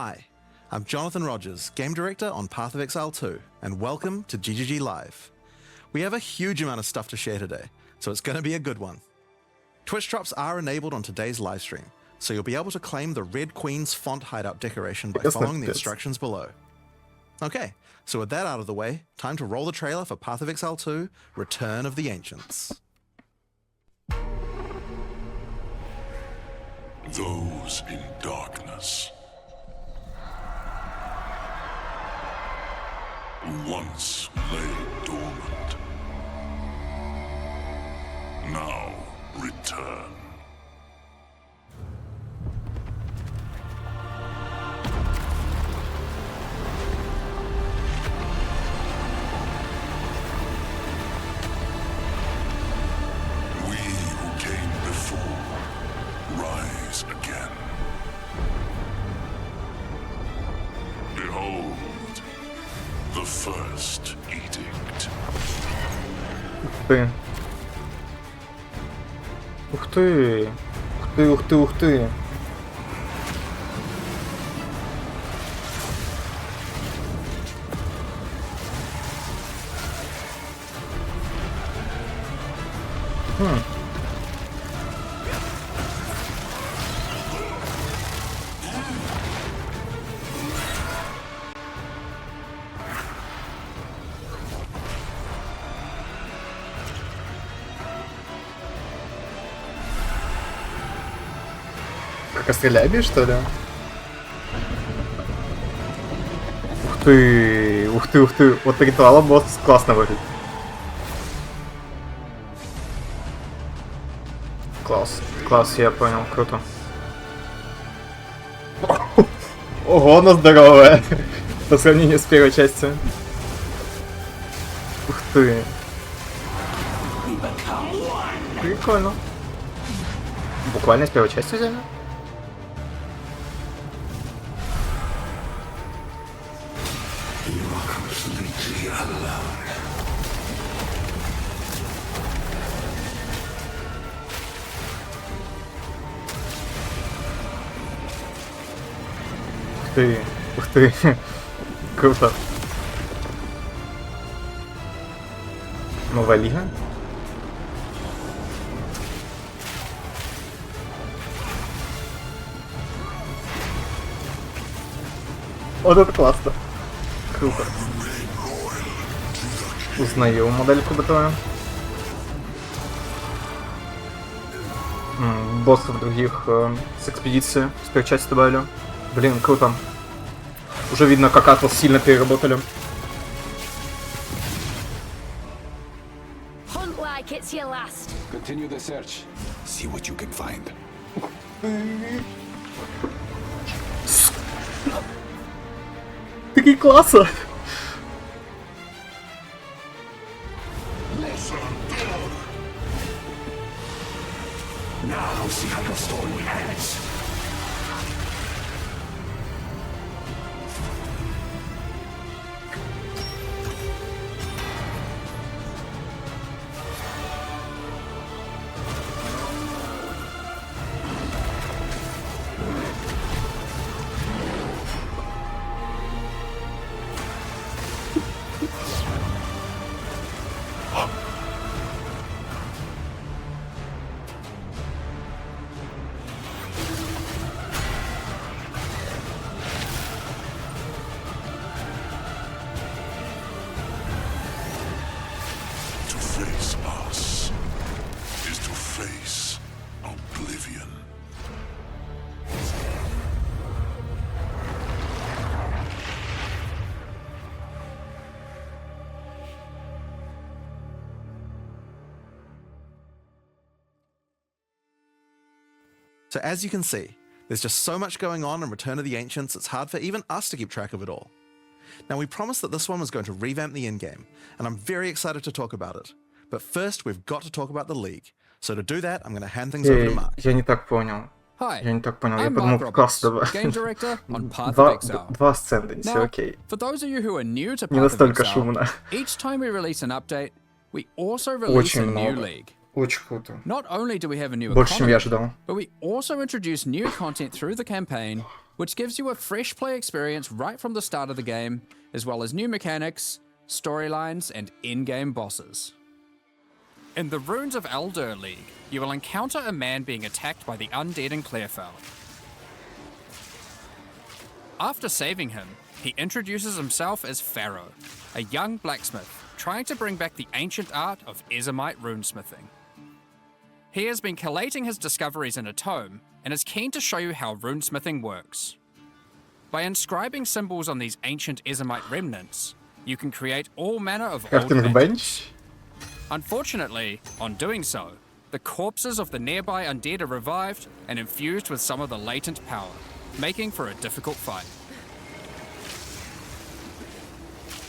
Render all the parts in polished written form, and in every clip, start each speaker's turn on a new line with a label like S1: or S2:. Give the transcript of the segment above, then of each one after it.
S1: Hi, I'm Jonathan Rogers, Game Director on Path of Exile 2, and welcome to GGG Live. We have a huge amount of stuff to share today, so it's going to be a good one. Twitch drops are enabled on today's live stream, so you'll be able to claim the Red Queen's font hideout decoration by following the instructions below. Okay, so with that out of the way, time to roll the trailer for Path of Exile 2, Return of the Ancients.
S2: Those in darkness who once lay dormant now return. We who came before rise again. Behold, the first edict.
S3: Ух ты! Ух ты, ух ты, ух ты! Как стреляй, что ли? Ух ты! Ух ты, ух ты! Вот ритуала босс классно выглядит. Класс. Класс, я понял. Круто. Ого, она здоровая. По сравнению с первой частью. Ух ты. Прикольно. Буквально с первой части взяли? Ух ты, круто. Новая лига? Вот это классно. Круто. Узнаю модельку БТВ. Боссов других с экспедиции, с первой части добавили. Блин, круто. Уже видно, как Атлас сильно переработали. Такие класса!
S1: So as you can see, there's just so much going on in Return of the Ancients, it's hard for even us to keep track of it all. Now we promised that this one was going to revamp the endgame, and I'm very excited to talk about it. But first, we've got to talk about the League. So to do that, I'm going to hand things over to Mark.
S3: Я не так понял.
S4: Hi,
S3: Я не так понял. Я
S4: I'm
S3: подумал,
S4: Mark
S3: класс
S4: Roberts,
S3: добавил.
S4: Game Director on Path of Exile.
S3: Два асценденси,
S4: Now,
S3: окей.
S4: for those of you who are new to
S3: Не
S4: Path of
S3: настолько
S4: Exile,
S3: шумно.
S4: each time we release an update, we also release a
S3: Очень
S4: new
S3: много.
S4: league.
S3: Очень круто.
S4: Not only do we have a new
S3: Больше, чем я
S4: economy,
S3: ожидал.
S4: but we also introduce new content through the campaign which gives you a fresh play experience right from the start of the game, as well as new mechanics, storylines, and in-game bosses. In the Runes of Elder League, you will encounter a man being attacked by the undead in Clearfell. After saving him, he introduces himself as Pharaoh, a young blacksmith trying to bring back the ancient art of Ezomite runesmithing. He has been collating his discoveries in a tome and is keen to show you how runesmithing works. By inscribing symbols on these ancient Ezomite remnants, you can create all manner of old magic.
S3: Bench.
S4: Unfortunately, on doing so, the corpses of the nearby undead are revived and infused with some of the latent power, making for a difficult fight.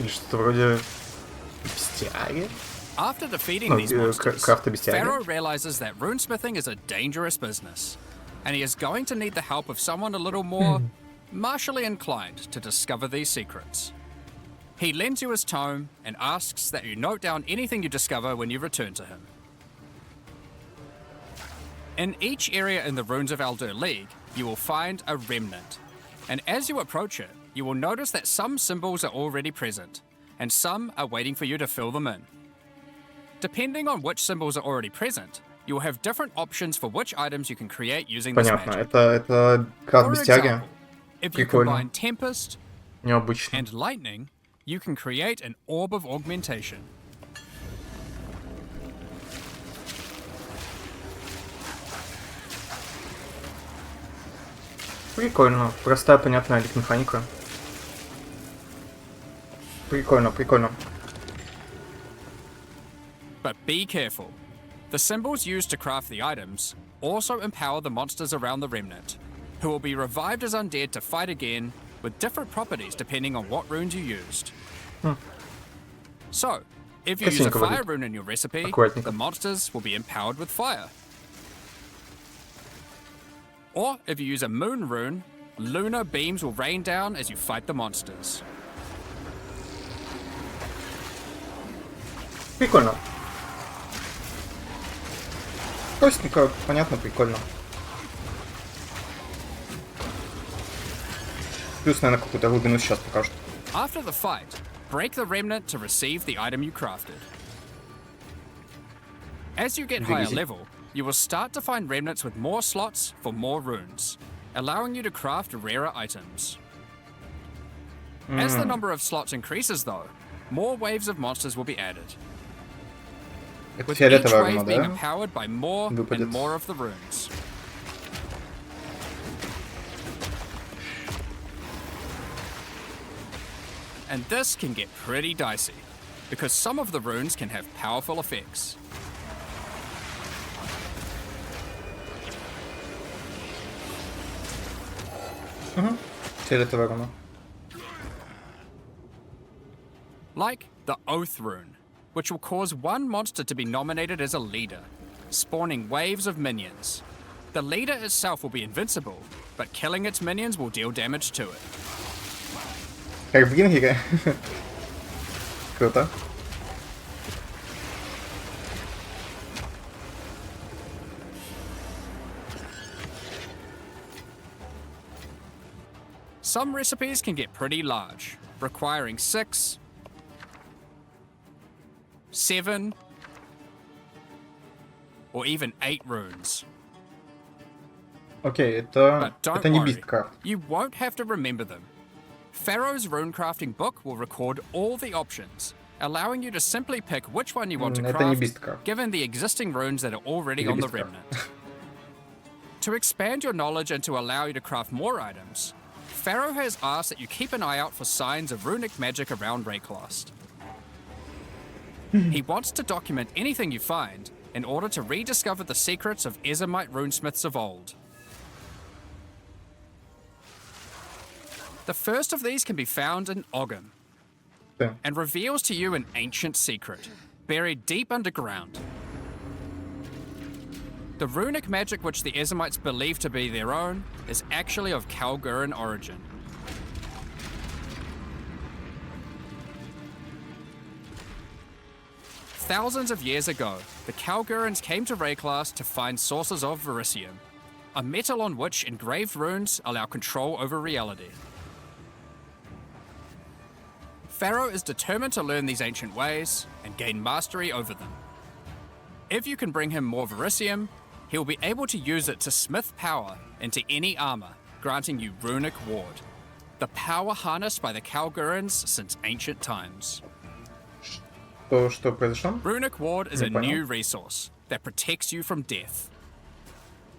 S3: Или что-то вроде бестиаги?
S4: After defeating these monsters,
S3: крафта бестиаги.
S4: Pharaoh realizes that runesmithing is a dangerous business, and he is going to need the help of someone a little more martially inclined to discover these secrets. He lends you his tome and asks that you note down anything you discover when you return to him. In each area in the Runes of Elder League, you will find a remnant, and as you approach it, you will notice that some symbols are already present, and some are waiting for you to fill them in. Depending on which symbols are already present, you will have different options for which items you can create using this
S3: Понятно,
S4: magic.
S3: это крафт
S4: For
S3: бестиаги.
S4: example, if you
S3: Прикольно.
S4: combine Tempest
S3: Необычно.
S4: and Lightning, you can create an Orb of Augmentation.
S3: Прикольно. Простая, понятная лигмеханика. Прикольно, прикольно.
S4: But be careful. The symbols used to craft the items also empower the monsters around the remnant, who will be revived as undead to fight again with different properties depending on what runes you used. So, if you use a
S3: Красивенько
S4: fire
S3: выглядит.
S4: rune in your recipe,
S3: Аккуратненько.
S4: the monsters will be empowered with fire. Or if you use a moon rune, lunar beams will rain down as you fight the monsters.
S3: Прикольно. Простенько, понятно, прикольно. Плюс, наверное, какую-то глубину сейчас покажут.
S4: After the fight, break the remnant to receive the item you crafted. As you get higher
S3: Easy.
S4: level, you will start to find remnants with more slots for more runes, allowing you to craft rarer items. As the number of slots increases though, more waves of monsters will be added,
S3: Это
S4: with each
S3: фиолетовая
S4: wave
S3: руна,
S4: being
S3: да?
S4: empowered by more
S3: Выпадет.
S4: and more of the runes. And this can get pretty dicey, because some of the runes can have powerful effects.
S3: Фиолетовая руна.
S4: Like the Oath rune, which will cause one monster to be nominated as a leader, spawning waves of minions. The leader itself will be invincible, but killing its minions will deal damage to it.
S3: Как в Гингере. Круто.
S4: Some recipes can get pretty large, requiring 6, 7, or even 8 runes.
S3: Окей, это
S4: But don't
S3: не
S4: worry,
S3: бисткрафт.
S4: you won't have to remember them. Pharaoh's runecrafting book will record all the options, allowing you to simply pick which one you want to
S3: Это не
S4: craft,
S3: бисткрафт.
S4: given the existing runes that are already
S3: Или
S4: on the
S3: бисткрафт.
S4: remnant. To expand your knowledge and to allow you to craft more items, Pharaoh has asked that you keep an eye out for signs of runic magic around Rayclast. He wants to document anything you find in order to rediscover the secrets of Ezomite runesmiths of old. The first of these can be found in Ogham,
S3: Да.
S4: and reveals to you an ancient secret, buried deep underground. The runic magic which the Ezomites believe to be their own is actually of Kalguran origin. Thousands of years ago, the Kalgurans came to Rayclast to find sources of Verisium, a metal on which engraved runes allow control over reality. Pharaoh is determined to learn these ancient ways and gain mastery over them. If you can bring him more Verisium, he'll be able to use it to smith power into any armor, granting you runic ward, the power harnessed by the Kalgurans since ancient times.
S3: Что произошло?
S4: Runic ward is
S3: Не
S4: a
S3: понял.
S4: new resource that protects you from death.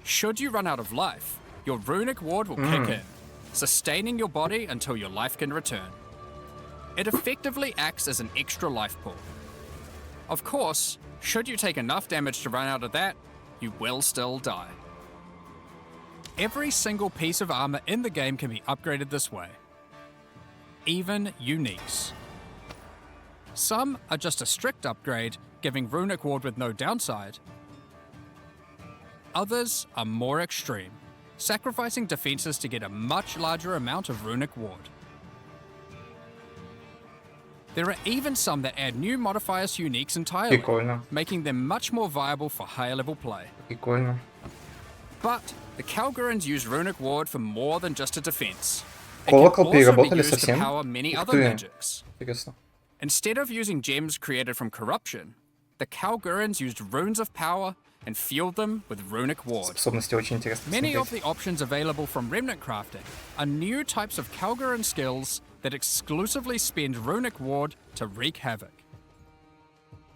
S4: Should you run out of life, your runic ward will kick in, sustaining your body until your life can return. It effectively acts as an extra life pool. Of course, should you take enough damage to run out of that, you will still die. Every single piece of armor in the game can be upgraded this way. Even uniques. Some are just a strict upgrade, giving runic ward with no downside. Others are more extreme, sacrificing defenses to get a much larger amount of runic ward. There are even some that add new modifiers to uniques entirely,
S3: Прикольно.
S4: making them much more viable for higher level play.
S3: Прикольно.
S4: But the Kalgurans use runic ward for more than just a defense. It
S3: Колокол
S4: can also be
S3: переработали
S4: used to
S3: совсем?
S4: power many
S3: Ух
S4: other
S3: ты.
S4: magics.
S3: Интересно.
S4: Instead of using gems created from corruption, the Kalgurans used runes of power and fueled them with runic ward.
S3: Способности очень интересно
S4: Many of
S3: смотреть.
S4: the options available from remnant crafting are new types of Kalguran skills that exclusively spend runic ward to wreak havoc.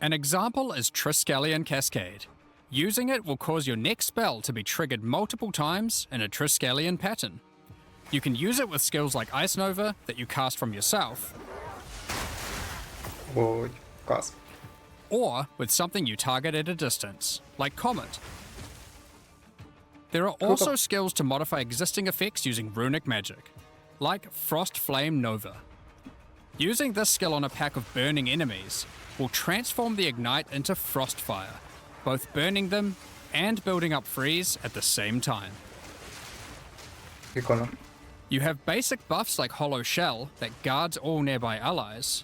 S4: An example is Triskelion Cascade. Using it will cause your next spell to be triggered multiple times in a Triskelion pattern. You can use it with skills like Ice Nova that you cast from yourself,
S3: Ой, класс.
S4: or with something you target at a distance, like Comet. There are also skills to modify existing effects using runic magic, like Frost Flame Nova. Using this skill on a pack of burning enemies will transform the Ignite into Frostfire, both burning them and building up freeze at the same time.
S3: Прикольно.
S4: You have basic buffs like Hollow Shell that guards all nearby allies,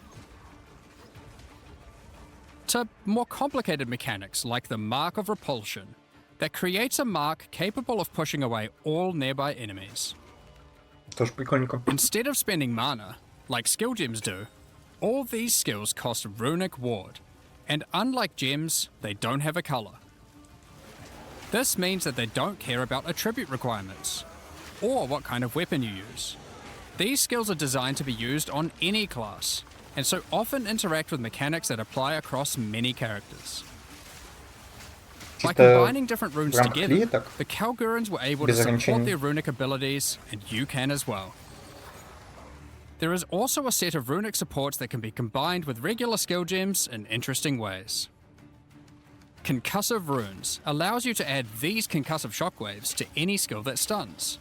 S4: to more complicated mechanics like the Mark of Repulsion that creates a mark capable of pushing away all nearby enemies.
S3: Тоже прикольненько.
S4: Instead of spending mana, like skill gems do, all these skills cost runic ward, and unlike gems, they don't have a color. This means that they don't care about attribute requirements, or what kind of weapon you use. These skills are designed to be used on any class, and so often interact with mechanics that apply across many characters. By combining different runes
S3: в рамках
S4: together,
S3: клеток,
S4: the Kalgurans were able to
S3: без
S4: support
S3: ограничений.
S4: their runic abilities, and you can as well. There is also a set of runic supports that can be combined with regular skill gems in interesting ways. Concussive Runes allows you to add these concussive shockwaves to any skill that stuns.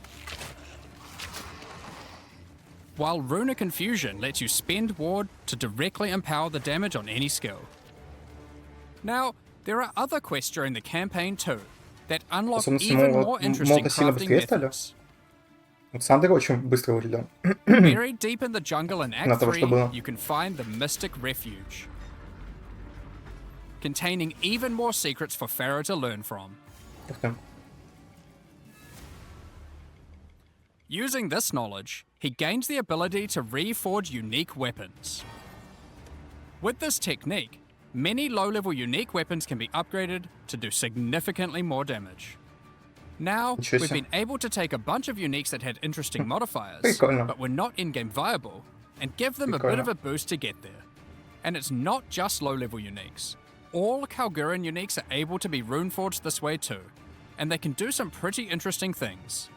S4: While Runic Infusion lets you spend ward to directly empower the damage on any skill. Now, there are other quests during the campaign too, that unlock
S3: Способности
S4: even
S3: молота
S4: more interesting
S3: сильно
S4: crafting
S3: быстрее стали.
S4: methods.
S3: Вот Сандер очень быстро выглядел.
S4: Buried deep in the jungle in
S3: На
S4: Act
S3: того,
S4: 3,
S3: что было.
S4: you can find the Mystic Refuge, containing even more secrets for Pharaoh to learn from.
S3: Ух ты.
S4: Using this knowledge, he gains the ability to reforge unique weapons. With this technique, many low-level unique weapons can be upgraded to do significantly more damage. Now,
S3: Ничего
S4: we've
S3: себе.
S4: been able to take a bunch of uniques that had interesting modifiers,
S3: Прикольно.
S4: but were not in-game viable, and give them a bit
S3: Прикольно.
S4: of a boost to get there. And it's not just low-level uniques. All Kalguran uniques are able to be runeforged this way too, and they can do some pretty interesting things.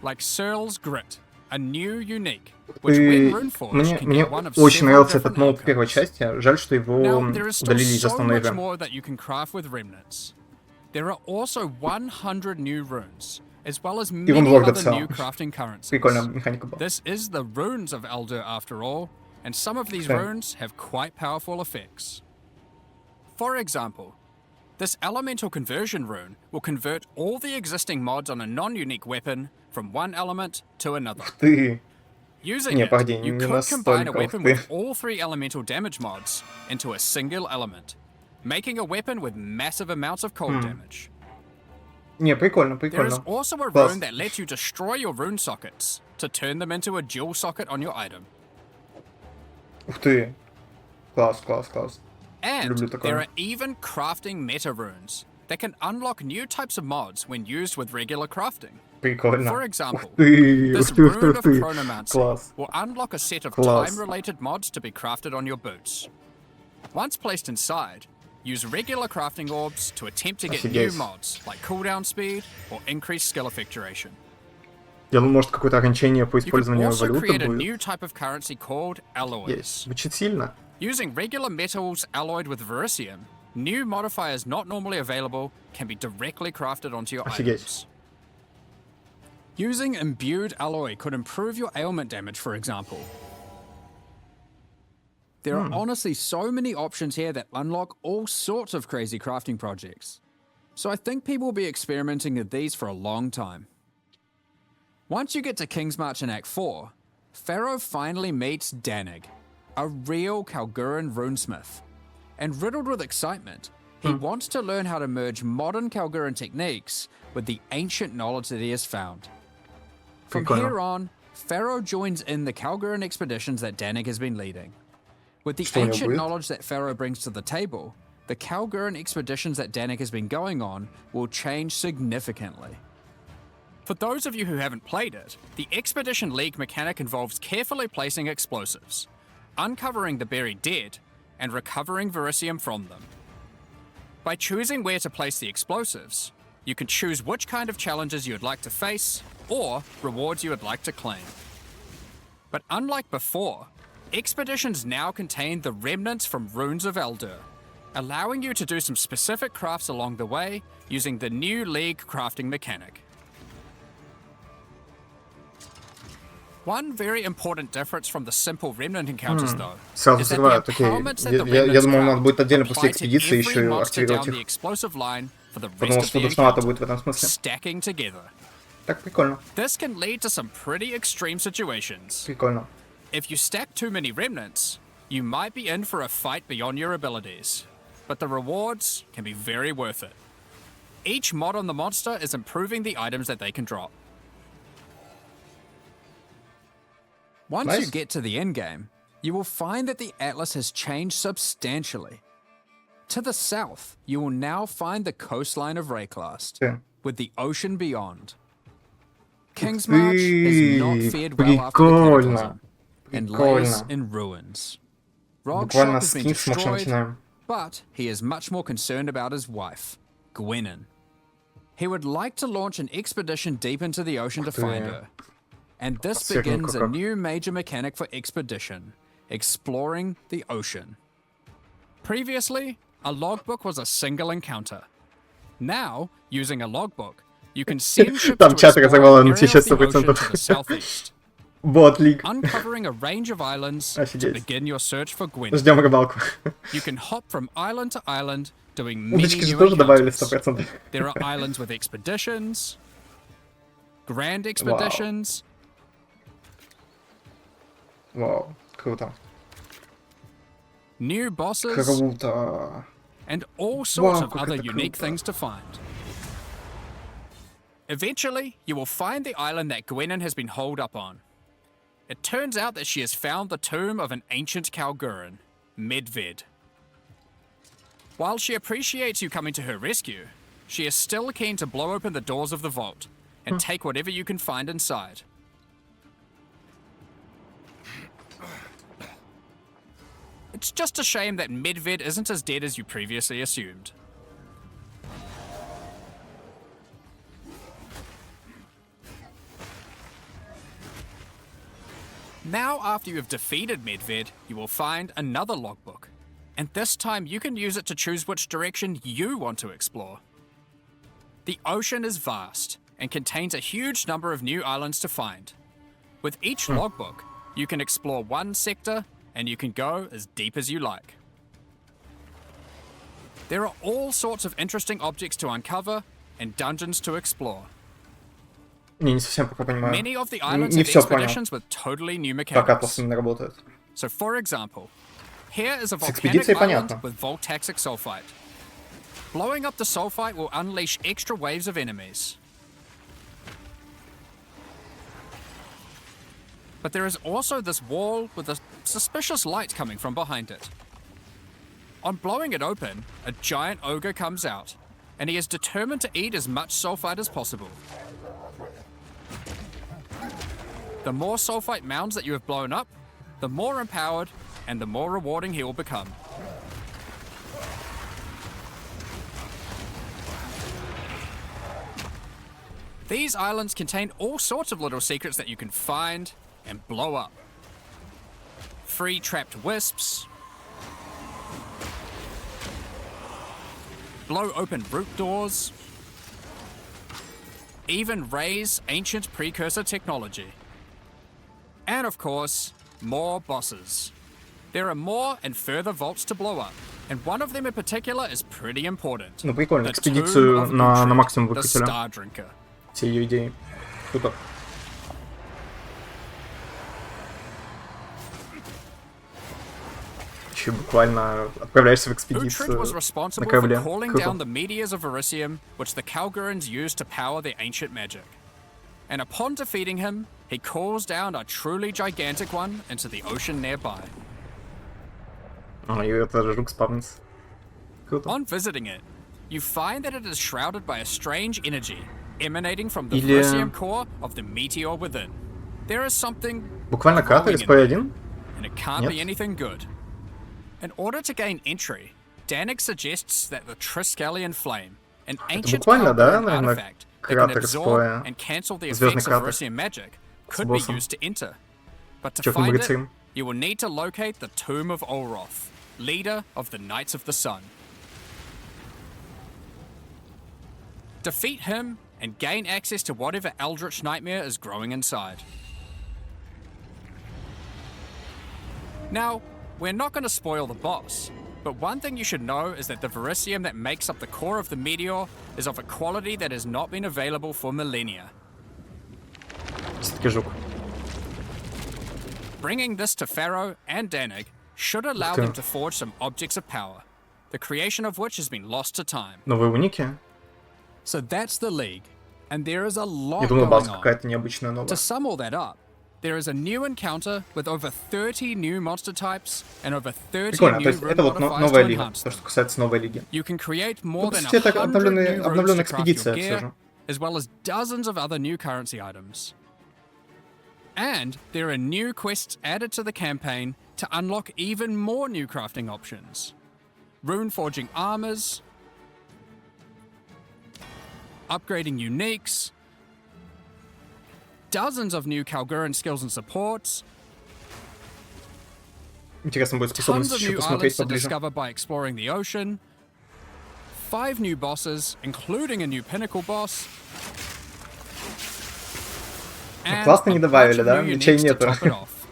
S4: Like Searle's Grit, a new unique, which when
S3: И
S4: runeforged
S3: мне,
S4: can
S3: мне
S4: get one of
S3: очень
S4: several
S3: нравился этот
S4: different
S3: мод в первой
S4: outcomes.
S3: части. Жаль, что его
S4: Now, there is still
S3: удалили из
S4: so
S3: основной
S4: much
S3: игры.
S4: more that you can craft with remnants. There are also 100 new runes, as well as many
S3: Ворд
S4: other
S3: отца.
S4: new crafting currencies.
S3: Прикольная механика была.
S4: This is the runes of Elder after all, and some of these
S3: Okay.
S4: runes have quite powerful effects. For example, this elemental conversion rune will convert all the existing mods on a non-unique weapon from one element to another.
S3: Ты.
S4: Using
S3: Не,
S4: it,
S3: погоди,
S4: you
S3: не
S4: could combine a
S3: настолько,
S4: weapon
S3: ух ты.
S4: with all three elemental damage mods into a single element, making a weapon with massive amounts of cold damage.
S3: Не, прикольно,
S4: There is
S3: прикольно.
S4: also a
S3: Класс.
S4: rune that lets you destroy your rune sockets to turn them into a dual socket on your item.
S3: Ух ты. Класс, класс, класс.
S4: And
S3: Люблю
S4: there
S3: такое.
S4: are even crafting meta runes that can unlock new types of mods when used with regular crafting.
S3: Прикольно.
S4: For example,
S3: Ух ты,
S4: this
S3: ух ты, ух ты,
S4: rune
S3: ух
S4: of
S3: ты.
S4: chronomancy
S3: Класс.
S4: will unlock a set of
S3: Класс.
S4: time-related mods to be crafted on your boots. Once placed inside, use regular crafting orbs to attempt to get new
S3: Офигеть.
S4: mods like cooldown speed or increased skill effectuation.
S3: Я думал, может какое-то ограничение по
S4: You can
S3: использованию
S4: also
S3: валюты
S4: create a
S3: будет.
S4: new type of currency called alloys.
S3: Есть. Звучит сильно.
S4: Using regular metals alloyed with verisium, new modifiers not normally available can be directly crafted onto your
S3: Офигеть.
S4: items. Using imbued alloy could improve your ailment damage, for example. There are honestly so many options here that unlock all sorts of crazy crafting projects. So I think people will be experimenting with these for a long time. Once you get to King's March in Act 4, Pharaoh finally meets Danig, a real Kalguran runesmith. And riddled with excitement, he wants to learn how to merge modern Kalguran techniques with the ancient knowledge that he has found. From
S3: Прикольно.
S4: here on, Pharaoh joins in the Kalguran expeditions that Danig has been leading. With the
S3: Что у него
S4: ancient
S3: будет?
S4: knowledge that Pharaoh brings to the table, the Kalguran expeditions that Danig has been going on will change significantly. For those of you who haven't played it, the Expedition League mechanic involves carefully placing explosives, uncovering the buried dead, and recovering verisium from them. By choosing where to place the explosives, you can choose which kind of challenges you would like to face, or rewards you would like to claim. But unlike before, expeditions now contain the remnants from Runes of Eldur, allowing you to do some specific crafts along the way using the new League crafting mechanic. One very important difference from the simple remnant encounters, though,
S3: Сразу
S4: is that the
S3: взрывают, окей.
S4: empowerments that the
S3: Я
S4: remnants
S3: думал, надо
S4: craft
S3: будет отдельно после
S4: apply to
S3: экспедиции
S4: every
S3: еще и
S4: monster
S3: активировать
S4: down the
S3: их.
S4: explosive line for the
S3: Потому
S4: rest
S3: что
S4: of the
S3: душновато
S4: encounter,
S3: будет в этом смысле.
S4: stacking together.
S3: Так, прикольно.
S4: This can lead to some pretty extreme situations.
S3: Прикольно.
S4: If you stack too many remnants, you might be in for a fight beyond your abilities, but the rewards can be very worth it. Each mod on the monster is improving the items that they can drop. Once you
S3: Nice.
S4: get to the endgame, you will find that the Atlas has changed substantially. To the south, you will now find the coastline of Rayclast,
S3: Ты.
S4: with the ocean beyond. King's March has not fared well after the
S3: Прикольно.
S4: cataclysm, and lays
S3: Прикольно.
S4: in ruins. Rog's
S3: Буквально
S4: shop has
S3: с
S4: been
S3: King's March
S4: destroyed,
S3: начинаем.
S4: but he is much more concerned about his wife, Gwennon. He would like to launch an expedition deep into the ocean to find her. And this
S3: Подсекну
S4: begins a
S3: как.
S4: new major mechanic for expedition, exploring the ocean. Previously, a logbook was a single encounter. Now, using a logbook, you can send ships
S3: Там
S4: to
S3: чат
S4: explore
S3: разорвало
S4: an
S3: на
S4: area of the
S3: честно
S4: ocean to
S3: 100%.
S4: the southeast,
S3: Бот лиг.
S4: uncovering a range of islands to
S3: Офигеть.
S4: begin your search for Gwen.
S3: Ждем рыбалку.
S4: You can hop from island to island, doing many
S3: Удочки же
S4: new
S3: тоже добавили
S4: encounters.
S3: 100%.
S4: There are islands with expeditions, grand expeditions,
S3: Вау, круто.
S4: new bosses,
S3: Круто.
S4: and all sorts
S3: Wow,
S4: of
S3: как
S4: other
S3: это
S4: unique
S3: круто.
S4: things to find. Eventually, you will find the island that Gwennon has been holed up on. It turns out that she has found the tomb of an ancient Kalguran, Medved. While she appreciates you coming to her rescue, she is still keen to blow open the doors of the vault and take whatever you can find inside. It's just a shame that Medved isn't as dead as you previously assumed. Now, after you have defeated Medved, you will find another logbook. And this time you can use it to choose which direction you want to explore. The ocean is vast and contains a huge number of new islands to find. With each logbook, you can explore one sector and you can go as deep as you like. There are all sorts of interesting objects to uncover and dungeons to explore.
S3: Не совсем пока понимаю.
S4: Many of the islands
S3: Не
S4: have
S3: все понял.
S4: expeditions with totally new
S3: Как
S4: mechanics.
S3: Атлас именно работает.
S4: So, for example, here is a volcanic
S3: экспедицией
S4: island
S3: понятно.
S4: with voltaxic sulfite. Blowing up the sulfite will unleash extra waves of enemies. But there is also this wall with a suspicious light coming from behind it. On blowing it open, a giant ogre comes out, and he is determined to eat as much sulfite as possible. The more sulfite mounds that you have blown up, the more empowered and the more rewarding he will become. These islands contain all sorts of little secrets that you can find and blow up. Free trapped wisps, blow open root doors, even raise ancient precursor technology. And of course, more bosses. There are more and further vaults to blow up, and one of them in particular is pretty important.
S3: Ну прикольно,
S4: The
S3: экспедицию
S4: Tomb of
S3: на
S4: Uhtred,
S3: максимум
S4: the
S3: выкатили.
S4: Star Drinker.
S3: Все ее идеи. Круто. Еще буквально отправляешься в
S4: Uhtred
S3: экспедицию
S4: was
S3: на
S4: responsible
S3: корабле.
S4: for calling
S3: Круто.
S4: down the meteors of Verisium, which the Kalgurans used to power their ancient magic. And upon defeating him, he calls down a truly gigantic one into the ocean nearby.
S3: А, и это жук спавнится. Круто.
S4: On visiting it, you find that it is shrouded by a strange energy emanating from the
S3: Или-
S4: Verisium core of the meteor within. There is something
S3: Буквально катер из
S4: growing in
S3: PoE1?
S4: and it can't
S3: Нет.
S4: be anything good. In order to gain entry, Danik suggests that the Triskelion Flame, an ancient
S3: буквально, да,
S4: Kalguran
S3: наверное,
S4: artifact that can
S3: кратер из
S4: absorb
S3: PoE.
S4: and cancel the
S3: Звездный
S4: effects of
S3: кратер.
S4: Verisium magic,
S3: С
S4: could be
S3: боссом.
S4: used to enter. But to
S3: Чёртным
S4: find it,
S3: рыцарем.
S4: you will need to locate the Tomb of Olroth, leader of the Knights of the Sun. Defeat him and gain access to whatever eldritch nightmare is growing inside. Now, we're not going to spoil the boss, but one thing you should know is that the Verisium that makes up the core of the meteor is of a quality that has not been available for millennia.
S3: Все-таки жук.
S4: Bringing this to Pharaoh and Danig should allow
S3: Ух ты.
S4: them to forge some objects of power, the creation of which has been lost to time.
S3: Новые уники?
S4: So that's the League, and there is a lot
S3: Я думал,
S4: going
S3: база
S4: on.
S3: какая-то необычная
S4: To
S3: новая.
S4: sum all that up, there is a new encounter with over 30 new monster types and over 30
S3: Прикольно, то
S4: new
S3: есть
S4: rune
S3: это вот
S4: modifiers
S3: новая
S4: to
S3: лига,
S4: enhance
S3: то,
S4: them.
S3: что касается новой лиги.
S4: You can create more
S3: Ну, по
S4: than
S3: сути, это
S4: 100 new runes
S3: обновленная
S4: to craft your
S3: экспедиция все
S4: gear,
S3: же.
S4: as well as dozens of other new currency items. And there are new quests added to the campaign to unlock even more new crafting options. Rune forging armors, upgrading uniques, dozens of new Kalguran skills and supports,
S3: Интересно будет
S4: tons
S3: способность
S4: of
S3: еще
S4: new
S3: посмотреть
S4: islands to
S3: поближе.
S4: discover by exploring the ocean, 5 new bosses, including a new pinnacle boss. and
S3: классно не
S4: a
S3: добавили,
S4: bunch of
S3: да?
S4: new
S3: Мечей
S4: uniques to
S3: нету.
S4: top it off.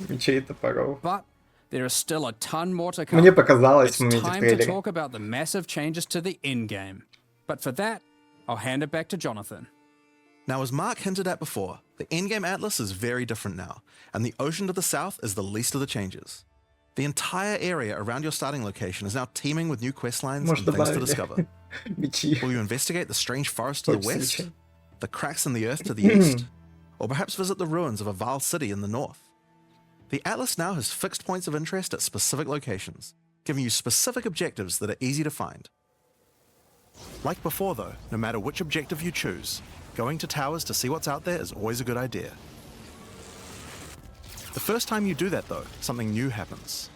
S3: Мечей и топоров.
S4: But there is still a ton more to come.
S3: Мне показалось
S4: It's
S3: в моменте в
S4: time to
S3: трейлере.
S4: talk about the massive changes to the endgame. But for that, I'll hand it back to Jonathan.
S1: Now, as Mark hinted at before, the endgame atlas is very different now, and the ocean to the south is the least of the changes. The entire area around your starting location is now teeming with new questlines
S3: Может,
S1: and things to
S3: добавили
S1: discover.
S3: мечи.
S1: Will you investigate the strange forest to the
S3: Хочется
S1: west,
S3: мечей.
S1: the cracks in the earth to the east, or perhaps visit the ruins of a vile city in the north? The atlas now has fixed points of interest at specific locations, giving you specific objectives that are easy to find. Like before though, no matter which objective you choose, going to towers to see what's out there is always a good idea. The first time you do that though, something new happens.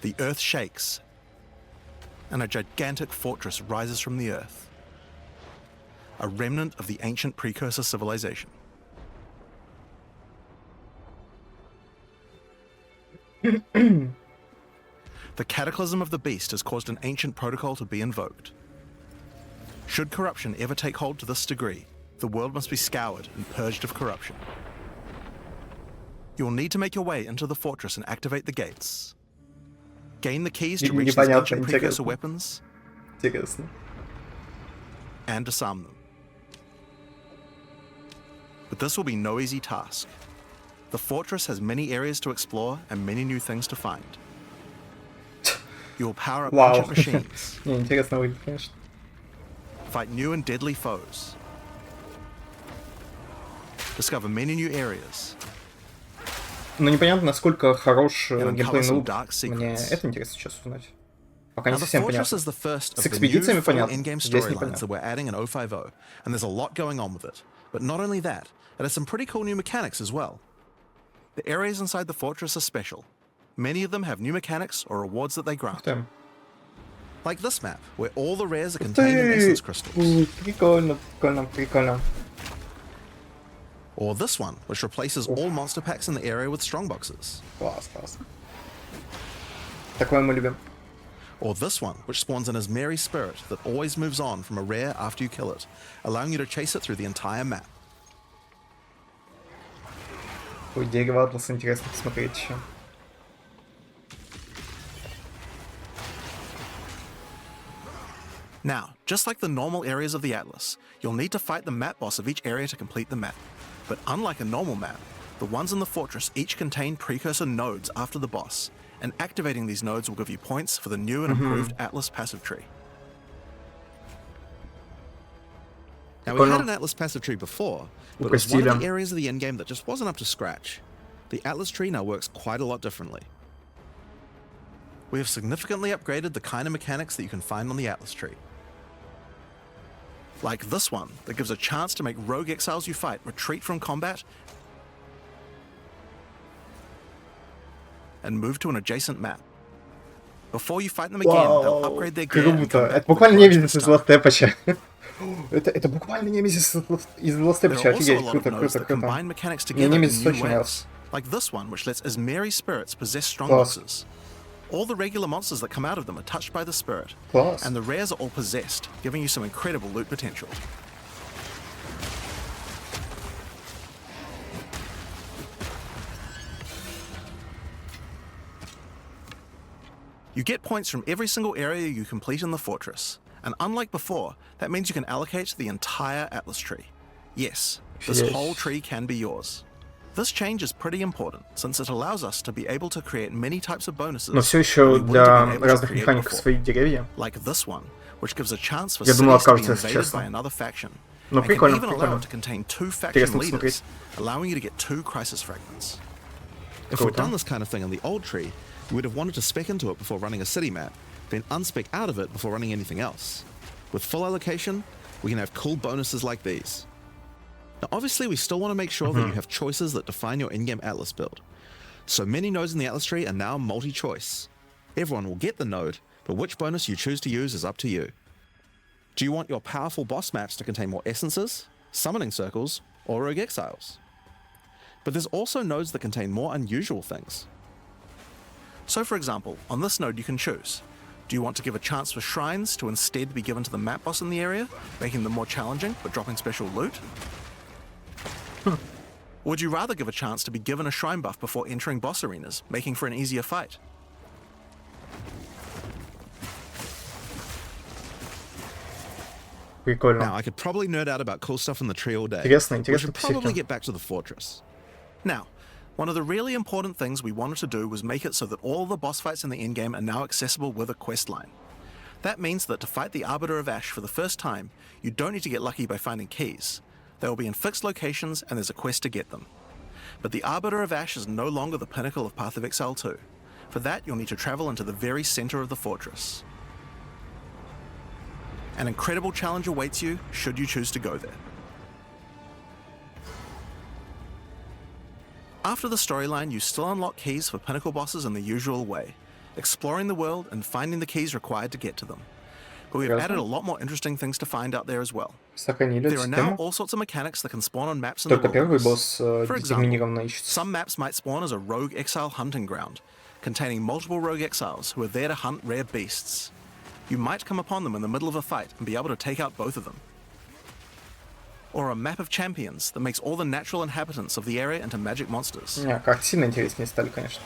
S1: The earth shakes, and a gigantic fortress rises from the earth. A remnant of the ancient precursor civilization. The cataclysm of the beast has caused an ancient protocol to be invoked. Should corruption ever take hold to this degree, the world must be scoured and purged of corruption. You will need to make your way into the fortress and activate the gates. Gain the keys to reach these
S3: Непонятно,
S1: ancient precursor
S3: интересно.
S1: weapons
S3: Интересно.
S1: and disarm them. But this will be no easy task. The fortress has many areas to explore and many new things to find. you will power up
S3: Вау.
S1: ancient machines,
S3: Не, интересно выглядит, конечно.
S1: fight new and deadly foes, discover many new areas,
S3: Но непонятно, насколько хорош
S1: And
S3: геймплейный
S1: uncover some
S3: лук.
S1: dark
S3: Мне
S1: secrets.
S3: это интересно сейчас узнать. Пока не
S1: Now, the
S3: совсем
S1: Fortress
S3: понятно.
S1: is the first
S3: С
S1: of the new
S3: экспедициями
S1: full
S3: понятно,
S1: in-game
S3: здесь
S1: storylines
S3: непонятно.
S1: that we're adding in 050, and there's a lot going on with it. But not only that, it has some pretty cool new mechanics as well. The areas inside the fortress are special. Many of them have new mechanics or rewards that they
S3: Ух
S1: grant.
S3: ты.
S1: Like this map, where all the rares are
S3: Ух
S1: contained in
S3: ты!
S1: essence crystals.
S3: Прикольно, прикольно, прикольно.
S1: Or this one, which replaces all monster packs in the area with strongboxes.
S3: Класс, класс. Такое мы любим.
S1: Or this one, which spawns an Izmeri spirit that always moves on from a rare after you kill it, allowing you to chase it through the entire map.
S3: Ой, дерево Атласа интересно посмотреть еще.
S1: Now, just like the normal areas of the Atlas, you'll need to fight the map boss of each area to complete the map. But unlike a normal map, the ones in the fortress each contain precursor nodes after the boss, and activating these nodes will give you points for the new and improved Atlas passive tree. Now, we had an Atlas passive tree before, but it was one of the areas of the endgame that just wasn't up to scratch. The Atlas tree now works quite a lot differently. We have significantly upgraded the kind of mechanics that you can find on the Atlas tree. Like this one, that gives a chance to make rogue exiles you fight retreat from combat and move to an adjacent map. Before you fight them again, they'll upgrade their gear and come
S3: Круто.
S1: back
S3: Это буквально
S1: with
S3: немезис из Ластепача. Это буквально немезис из
S1: There are
S3: Ластепача.
S1: also a
S3: Офигеть,
S1: lot of
S3: круто,
S1: nodes
S3: круто,
S1: that
S3: круто.
S1: combine mechanics
S3: Мне
S1: together in
S3: немезис
S1: new
S3: очень
S1: ways.
S3: нравится.
S1: Like this one, which lets Izmeri spirits possess strong
S3: Класс.
S1: bosses. All the regular monsters that come out of them are touched by the spirit,
S3: Класс.
S1: and the rares are all possessed, giving you some incredible loot potential. You get points from every single area you complete in the fortress, and unlike before, that means you can allocate the entire Atlas tree. Yes, this
S3: Yes.
S1: whole tree can be yours. This change is pretty important, since it allows us to be able to create many types of bonuses
S3: Но все
S1: that we
S3: еще
S1: wouldn't
S3: для
S1: have been able to
S3: разных
S1: create
S3: механиков
S1: before.
S3: свои деревья.
S1: Like this one, which gives a chance for
S3: Я думал,
S1: cities to be
S3: откажется, если
S1: invaded
S3: честно.
S1: by another faction,
S3: Ну,
S1: and can
S3: прикольно,
S1: even allow
S3: прикольно.
S1: it to contain 2 faction
S3: Интересно
S1: leaders,
S3: посмотреть.
S1: allowing you to get 2 crisis fragments. If we'd
S3: Круто.
S1: done this kind of thing on the old tree, we would have wanted to spec into it before running a city map, then unspec out of it before running anything else. With full allocation, we can have cool bonuses like these. Now, obviously, we still want to make sure that you have choices that define your in-game Atlas build. So many nodes in the Atlas tree are now multi-choice. Everyone will get the node, but which bonus you choose to use is up to you. Do you want your powerful boss maps to contain more essences, summoning circles, or rogue exiles? But there's also nodes that contain more unusual things. So for example, on this node you can choose. Do you want to give a chance for shrines to instead be given to the map boss in the area, making them more challenging but dropping special loot? Or would you rather give a chance to be given a shrine buff before entering boss arenas, making for an easier fight?
S3: Прикольно.
S1: Now, I could probably nerd out about cool stuff in the tree all day.
S3: Интересно,
S1: but we
S3: интересно
S1: should probably
S3: посмотрим.
S1: get back to the fortress. Now, one of the really important things we wanted to do was make it so that all the boss fights in the endgame are now accessible with a quest line. That means that to fight the Arbiter of Ash for the first time, you don't need to get lucky by finding keys. They will be in fixed locations and there's a quest to get them. But the Arbiter of Ash is no longer the pinnacle of Path of Exile 2. For that, you'll need to travel into the very center of the fortress. An incredible challenge awaits you, should you choose to go there. After the storyline, you still unlock keys for pinnacle bosses in the usual way, exploring the world and finding the keys required to get to them. But we've added a lot more interesting things to find out there as well.
S3: Сохранили
S1: There are now
S3: систему.
S1: all sorts of mechanics that can spawn on maps in the
S3: Только первый
S1: wilderness.
S3: босс
S1: For example,
S3: детерминированно ищется.
S1: some maps might spawn as a rogue exile hunting ground, containing multiple rogue exiles who are there to hunt rare beasts. You might come upon them in the middle of a fight and be able to take out both of them. Or a map of champions that makes all the natural inhabitants of the area into magic monsters.
S3: Не, карты сильно интереснее стали, конечно.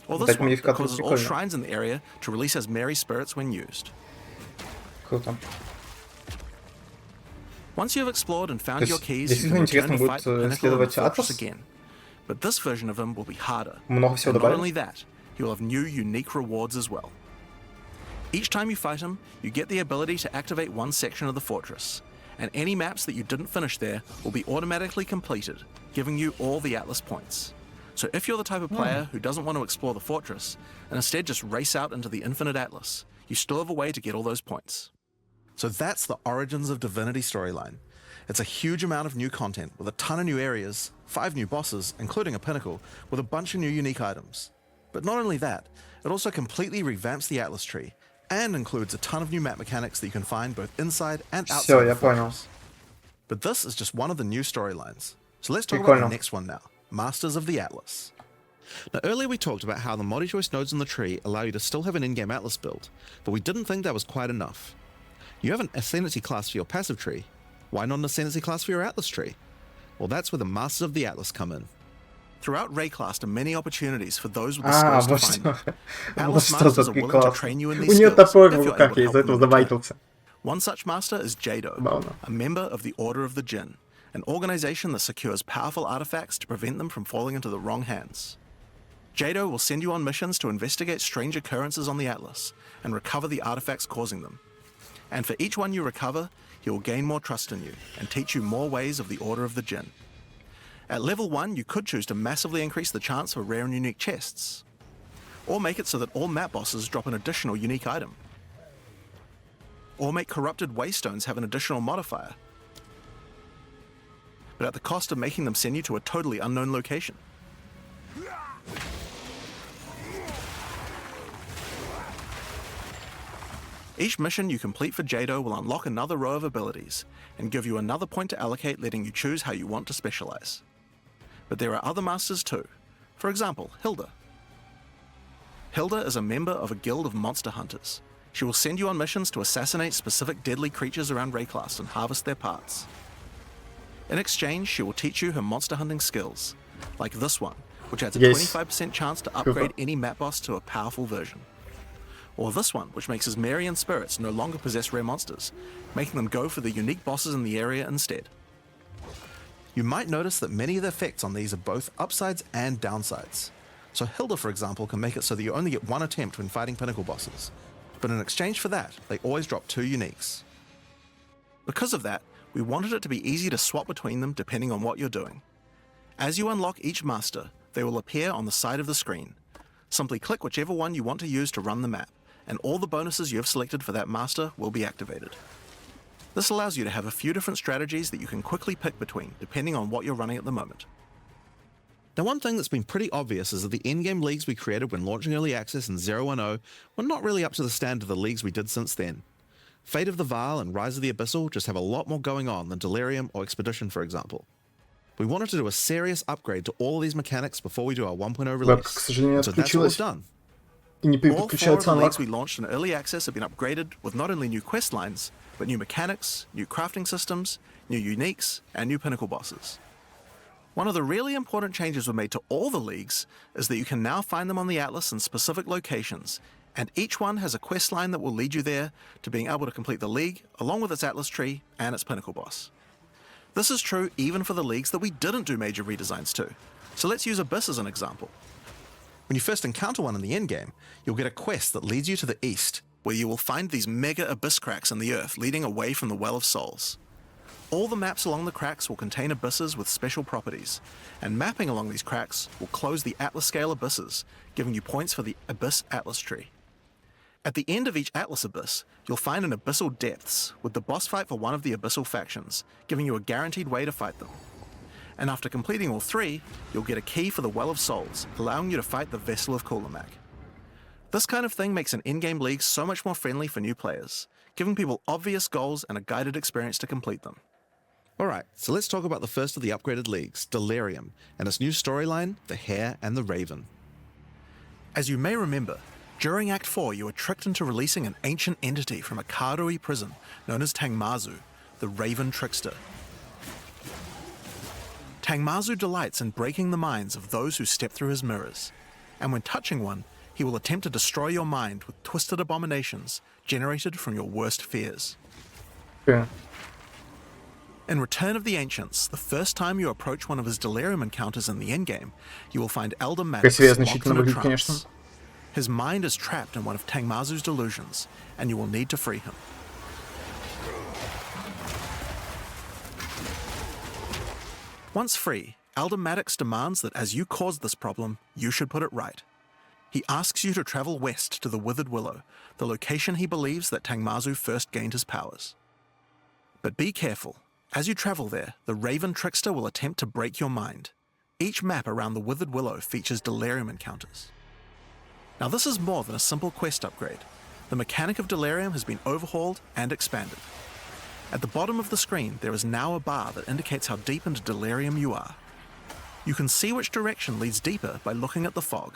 S1: Or this
S3: Дать
S1: one that
S3: модификатор
S1: causes all
S3: прикольно.
S1: shrines in the area to release as merry spirits when used.
S3: Круто.
S1: Once you have explored and found
S3: То
S1: your
S3: есть
S1: keys, you
S3: действительно
S1: can return
S3: интересно
S1: to
S3: будет
S1: fight the pinnacle of the
S3: исследовать
S1: fortress
S3: Атлас.
S1: again. But this version of him will be harder.
S3: Много всего
S1: And not
S3: добавили.
S1: only that, he will have new unique rewards as well. Each time you fight him, you get the ability to activate one section of the fortress, and any maps that you didn't finish there will be automatically completed, giving you all the Atlas points. So if you're the type of player who doesn't want to explore the fortress, and instead just race out into the infinite Atlas, you still have a way to get all those points. So that's the Origins of Divinity storyline. It's a huge amount of new content with a ton of new areas, 5 new bosses, including a pinnacle, with a bunch of new unique items. But not only that, it also completely revamps the Atlas tree, and includes a ton of new map mechanics that you can find both inside and outside the fortress. But this is just one of the new storylines. So let's talk about the next one now, Masters of the Atlas. Now earlier we talked about how the multi-choice nodes in the tree allow you to still have an in-game Atlas build, but we didn't think that was quite enough. You have an Ascendancy class for your passive tree. Why not an Ascendancy class for your Atlas tree? Well, that's where the Masters of the Atlas come in. Throughout Rayclass are many opportunities for those with the skills to find them. Atlas Masters are willing to train you in these skills if you're able to help them in return. One such master is Jado, a member of the Order of the Jinn, an organization that secures powerful artifacts to prevent them from falling into the wrong hands. Jado will send you on missions to investigate strange occurrences on the Atlas and recover the artifacts causing them. And for each one you recover, he will gain more trust in you and teach you more ways of the Order of the Jinn. At level 1, you could choose to massively increase the chance for rare and unique chests, or make it so that all map bosses drop an additional unique item, or make corrupted waystones have an additional modifier, but at the cost of making them send you to a totally unknown location. Each mission you complete for Jado will unlock another row of abilities and give you another point to allocate, letting you choose how you want to specialize. But there are other masters too. For example, Hilda. Hilda is a member of a guild of monster hunters. She will send you on missions to assassinate specific deadly creatures around Rayclass and harvest their parts. In exchange, she will teach you her monster hunting skills, like this one, which adds a 25% chance to upgrade any map boss to a powerful version. Or this one, which makes his Marian spirits no longer possess rare monsters, making them go for the unique bosses in the area instead. You might notice that many of the effects on these are both upsides and downsides. So Hilda, for example, can make it so that you only get one attempt when fighting pinnacle bosses, but in exchange for that, they always drop 2 uniques. Because of that, we wanted it to be easy to swap between them depending on what you're doing. As you unlock each master, they will appear on the side of the screen. Simply click whichever one you want to use to run the map, and all the bonuses you have selected for that master will be activated. This allows you to have a few different strategies that you can quickly pick between, depending on what you're running at the moment. Now, one thing that's been pretty obvious is that the endgame leagues we created when launching Early Access in 010 were not really up to the standard of the leagues we did since then. Fate of the Vaal and Rise of the Abyssal just have a lot more going on than Delirium or Expedition, for example. We wanted to do a serious upgrade to all of these mechanics before we do our 1.0 release, so that's what we've done. All 4 of the leagues we launched in Early Access have been upgraded with not only new quest lines, but new mechanics, new crafting systems, new uniques, and new pinnacle bosses. One of the really important changes we made to all the leagues is that you can now find them on the Atlas in specific locations, and each one has a quest line that will lead you there to being able to complete the league, along with its Atlas tree and its pinnacle boss. This is true even for the leagues that we didn't do major redesigns to, so let's use Abyss as an example. When you first encounter one in the endgame, you'll get a quest that leads you to the east, where you will find these mega abyss cracks in the earth leading away from the Well of Souls. All the maps along the cracks will contain abysses with special properties, and mapping along these cracks will close the Atlas scale abysses, giving you points for the Abyss Atlas tree. At the end of each Atlas abyss, you'll find an Abyssal Depths with the boss fight for one of the Abyssal factions, giving you a guaranteed way to fight them. And after completing all 3, you'll get a key for the Well of Souls, allowing you to fight the Vessel of Kulamak. This kind of thing makes an in-game league so much more friendly for new players, giving people obvious goals and a guided experience to complete them. Alright, so let's talk about the first of the upgraded leagues, Delirium, and its new storyline, The Hare and the Raven. As you may remember, during Act 4 you were tricked into releasing an ancient entity from a Karui prison known as Tangmazu, the Raven Trickster. Tangmazu delights in breaking the minds of those who step through his mirrors, and when touching one, he will attempt to destroy your mind with twisted abominations generated from your worst fears.
S3: Yeah.
S1: In Return of the Ancients, the first time you approach one of his Delirium encounters in the endgame, you will find Elder Maddox locked in a trance. His mind is trapped in one of Tangmazu's delusions, and you will need to free him. Once free, Elder Maddox demands that as you caused this problem, you should put it right. He asks you to travel west to the Withered Willow, the location he believes that Tangmazu first gained his powers. But be careful. As you travel there, the Raven Trickster will attempt to break your mind. Each map around the Withered Willow features delirium encounters. Now this is more than a simple quest upgrade. The mechanic of delirium has been overhauled and expanded. At the bottom of the screen, there is now a bar that indicates how deep into delirium you are. You can see which direction leads deeper by looking at the fog,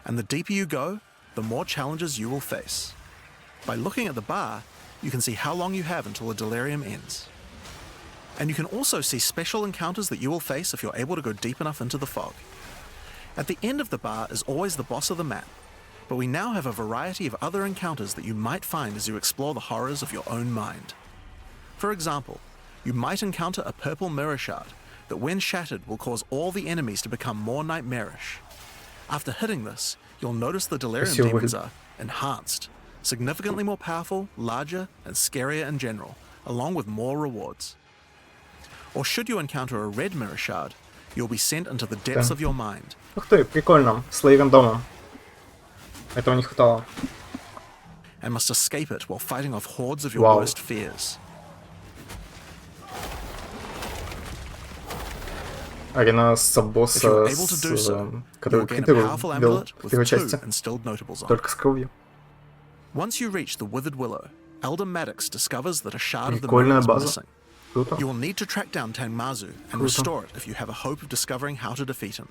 S1: and the deeper you go, the more challenges you will face. By looking at the bar, you can see how long you have until the delirium ends. And you can also see special encounters that you will face if you're able to go deep enough into the fog. At the end of the bar is always the boss of the map, but we now have a variety of other encounters that you might find as you explore the horrors of your own mind. For example, you might encounter a purple mirror shard that when shattered will cause all the enemies to become more nightmarish. After hitting this, you'll notice the delirium demons are enhanced, significantly more powerful, larger, and scarier in general, along with more rewards. Or should you encounter a red mirror shard, you'll be sent into the depths of your mind.
S3: Ух ты, прикольно, с рандомом. Этого не хватало.
S1: And must escape it while fighting off hordes of your worst fears.
S3: Арена с босса, который квитировал в первой части, только с кровью.
S1: Once you reach the Withered Willow, Elder Maddox discovers that a shard of the moon is missing. You will need to track down Tangmazu and restore it if you have a hope of discovering how to defeat him.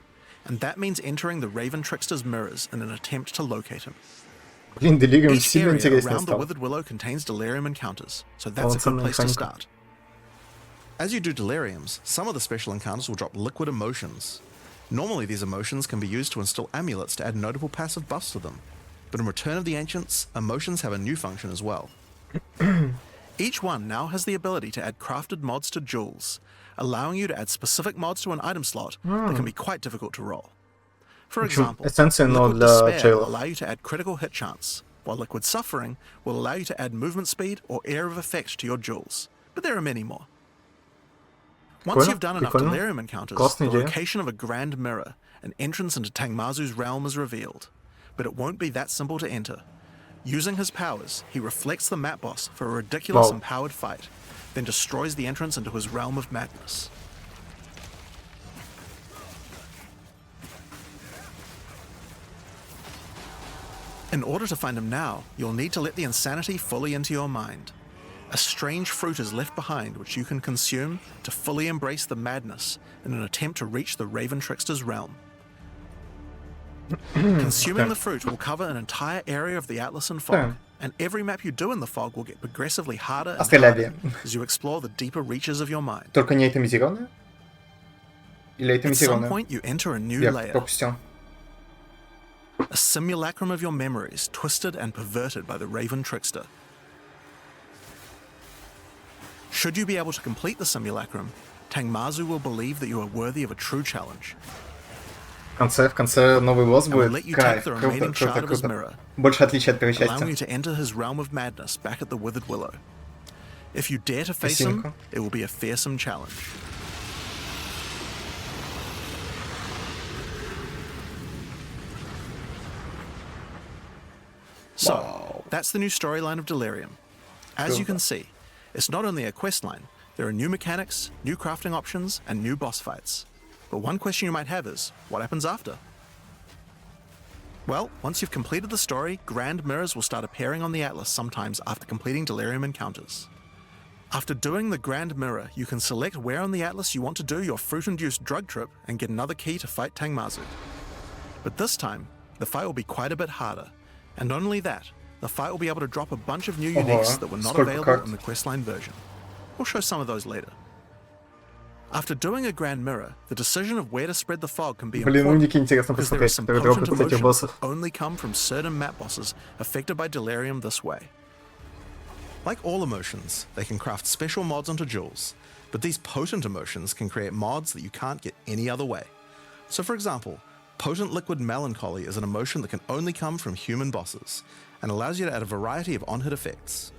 S1: And that means entering the Raven Trickster's mirrors in an attempt to locate him.
S3: Блин, Делириум
S1: Each
S3: сильно
S1: area
S3: интереснее
S1: around the
S3: стал.
S1: Withered Willow contains delirium encounters, so that's a good place to start. As you do deliriums, some of the special encounters will drop liquid emotions. Normally these emotions can be used to install amulets to add notable passive buffs to them, but in Return of the Ancients, emotions have a new function as well. Each one now has the ability to add crafted mods to jewels, allowing you to add specific mods to an item slot that can be quite difficult to roll. For example, Liquid Despair will allow you to add critical hit chance, while Liquid Suffering will allow you to add movement speed or Air of Effect to your jewels, but there are many more. Once you've done enough delirium encounters, the location of a grand mirror, an entrance into Tangmazu's realm is revealed, but it won't be that simple to enter. Using his powers, he reflects the map boss for a ridiculous empowered fight, then destroys the entrance into his realm of madness. In order to find him now, you'll need to let the insanity fully into your mind. A strange fruit is left behind which you can consume to fully embrace the madness in an attempt to reach the Raven Trickster's realm. Consuming the fruit will cover an entire area of the Atlasan fog, and every map you do in the fog will get progressively harder and harder as you explore the deeper reaches of your mind.
S3: Только не атомизированная? Или
S1: At some
S3: атомизированная?
S1: point you enter a new
S3: Я
S1: layer,
S3: пропустил.
S1: a simulacrum of your memories twisted and perverted by the Raven Trickster. Should you be able to complete the simulacrum, Tangmazu will believe that you are worthy of a true challenge.
S3: В конце новый босс
S1: And will
S3: будет.
S1: let you
S3: Кайф,
S1: take the
S3: круто,
S1: remaining shard
S3: круто,
S1: of his
S3: круто.
S1: mirror,
S3: Больше отличий от первой
S1: allowing you
S3: части.
S1: to enter his realm of madness back at the Withered Willow. If you dare to face him, it will be a fearsome challenge. So, that's the new storyline of Delirium. As you can see, it's not only a quest line, there are new mechanics, new crafting options, and new boss fights. But one question you might have is, what happens after? Well, once you've completed the story, grand mirrors will start appearing on the Atlas sometimes after completing Delirium encounters. After doing the grand mirror, you can select where on the Atlas you want to do your fruit-induced drug trip and get another key to fight Tangmazu. But this time, the fight will be quite a bit harder. And not only that, the fight will be able to drop a bunch of new uniques that were not available in the questline version. We'll show some of those later. After doing a grand mirror, the decision of where to spread the fog can be
S3: Блин,
S1: important
S3: уники интересно
S1: because there are
S3: посмотреть,
S1: some
S3: которые
S1: potent
S3: дропают этих
S1: emotions
S3: боссов.
S1: that only come from certain map bosses affected by Delirium this way. Like all emotions, they can craft special mods onto jewels, but these potent emotions can create mods that you can't get any other way. So for example, Potent liquid melancholy is an emotion that can only come from human bosses, and allows you to add a variety of on-hit effects.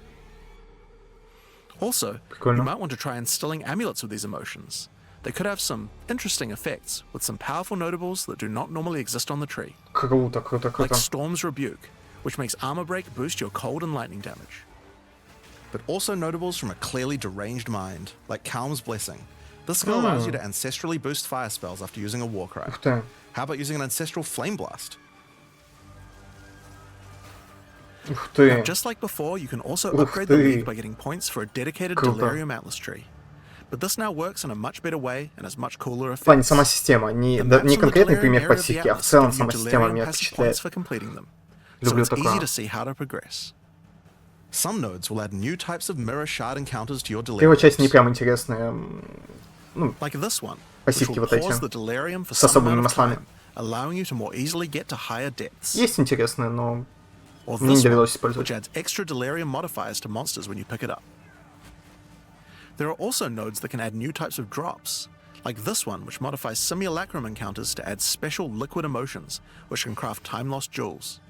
S1: Also, you might want to try instilling amulets with these emotions. They could have some interesting effects, with some powerful notables that do not normally exist on the tree.
S3: Круто, круто,
S1: Like
S3: круто.
S1: Storm's Rebuke, which makes armor break boost your cold and lightning damage. But also notables from a clearly deranged mind, like Calm's Blessing. This skill allows you to ancestrally boost fire spells after using a war cry.
S3: Ух ты.
S1: How about using an ancestral flame blast?
S3: Ух ты.
S1: Just like before, you can also
S3: Ух
S1: upgrade the
S3: ты.
S1: league by getting points for a dedicated
S3: Круто.
S1: Delirium Atlas tree. But this now works in a much better way and has much cooler
S3: В плане
S1: effects.
S3: сама система, не
S1: The maps on the
S3: конкретный
S1: Delirium
S3: пример
S1: area
S3: по
S1: of the
S3: сети, а в
S1: Atlas
S3: целом
S1: give you
S3: сама система
S1: Delirium
S3: меня
S1: passive
S3: впечатляет.
S1: points for completing them. So
S3: Люблю
S1: it's easy
S3: такое.
S1: to see how to progress. Some nodes will add new types of mirror shard encounters to your
S3: Первая часть не
S1: deliriums.
S3: прям интересная.
S1: Like this one, which
S3: Пассивки
S1: will
S3: вот эти.
S1: pause the delirium for
S3: С
S1: some
S3: особыми
S1: amount of
S3: маслами.
S1: time, allowing you to more easily get to higher depths.
S3: Есть интересные, но
S1: Or
S3: мне не
S1: this one,
S3: довелось использовать.
S1: which adds extra delirium modifiers to monsters when you pick it up. There are also nodes that can add new types of drops, like this one, which modifies simulacrum encounters to add special liquid emotions, which can craft time-lost jewels.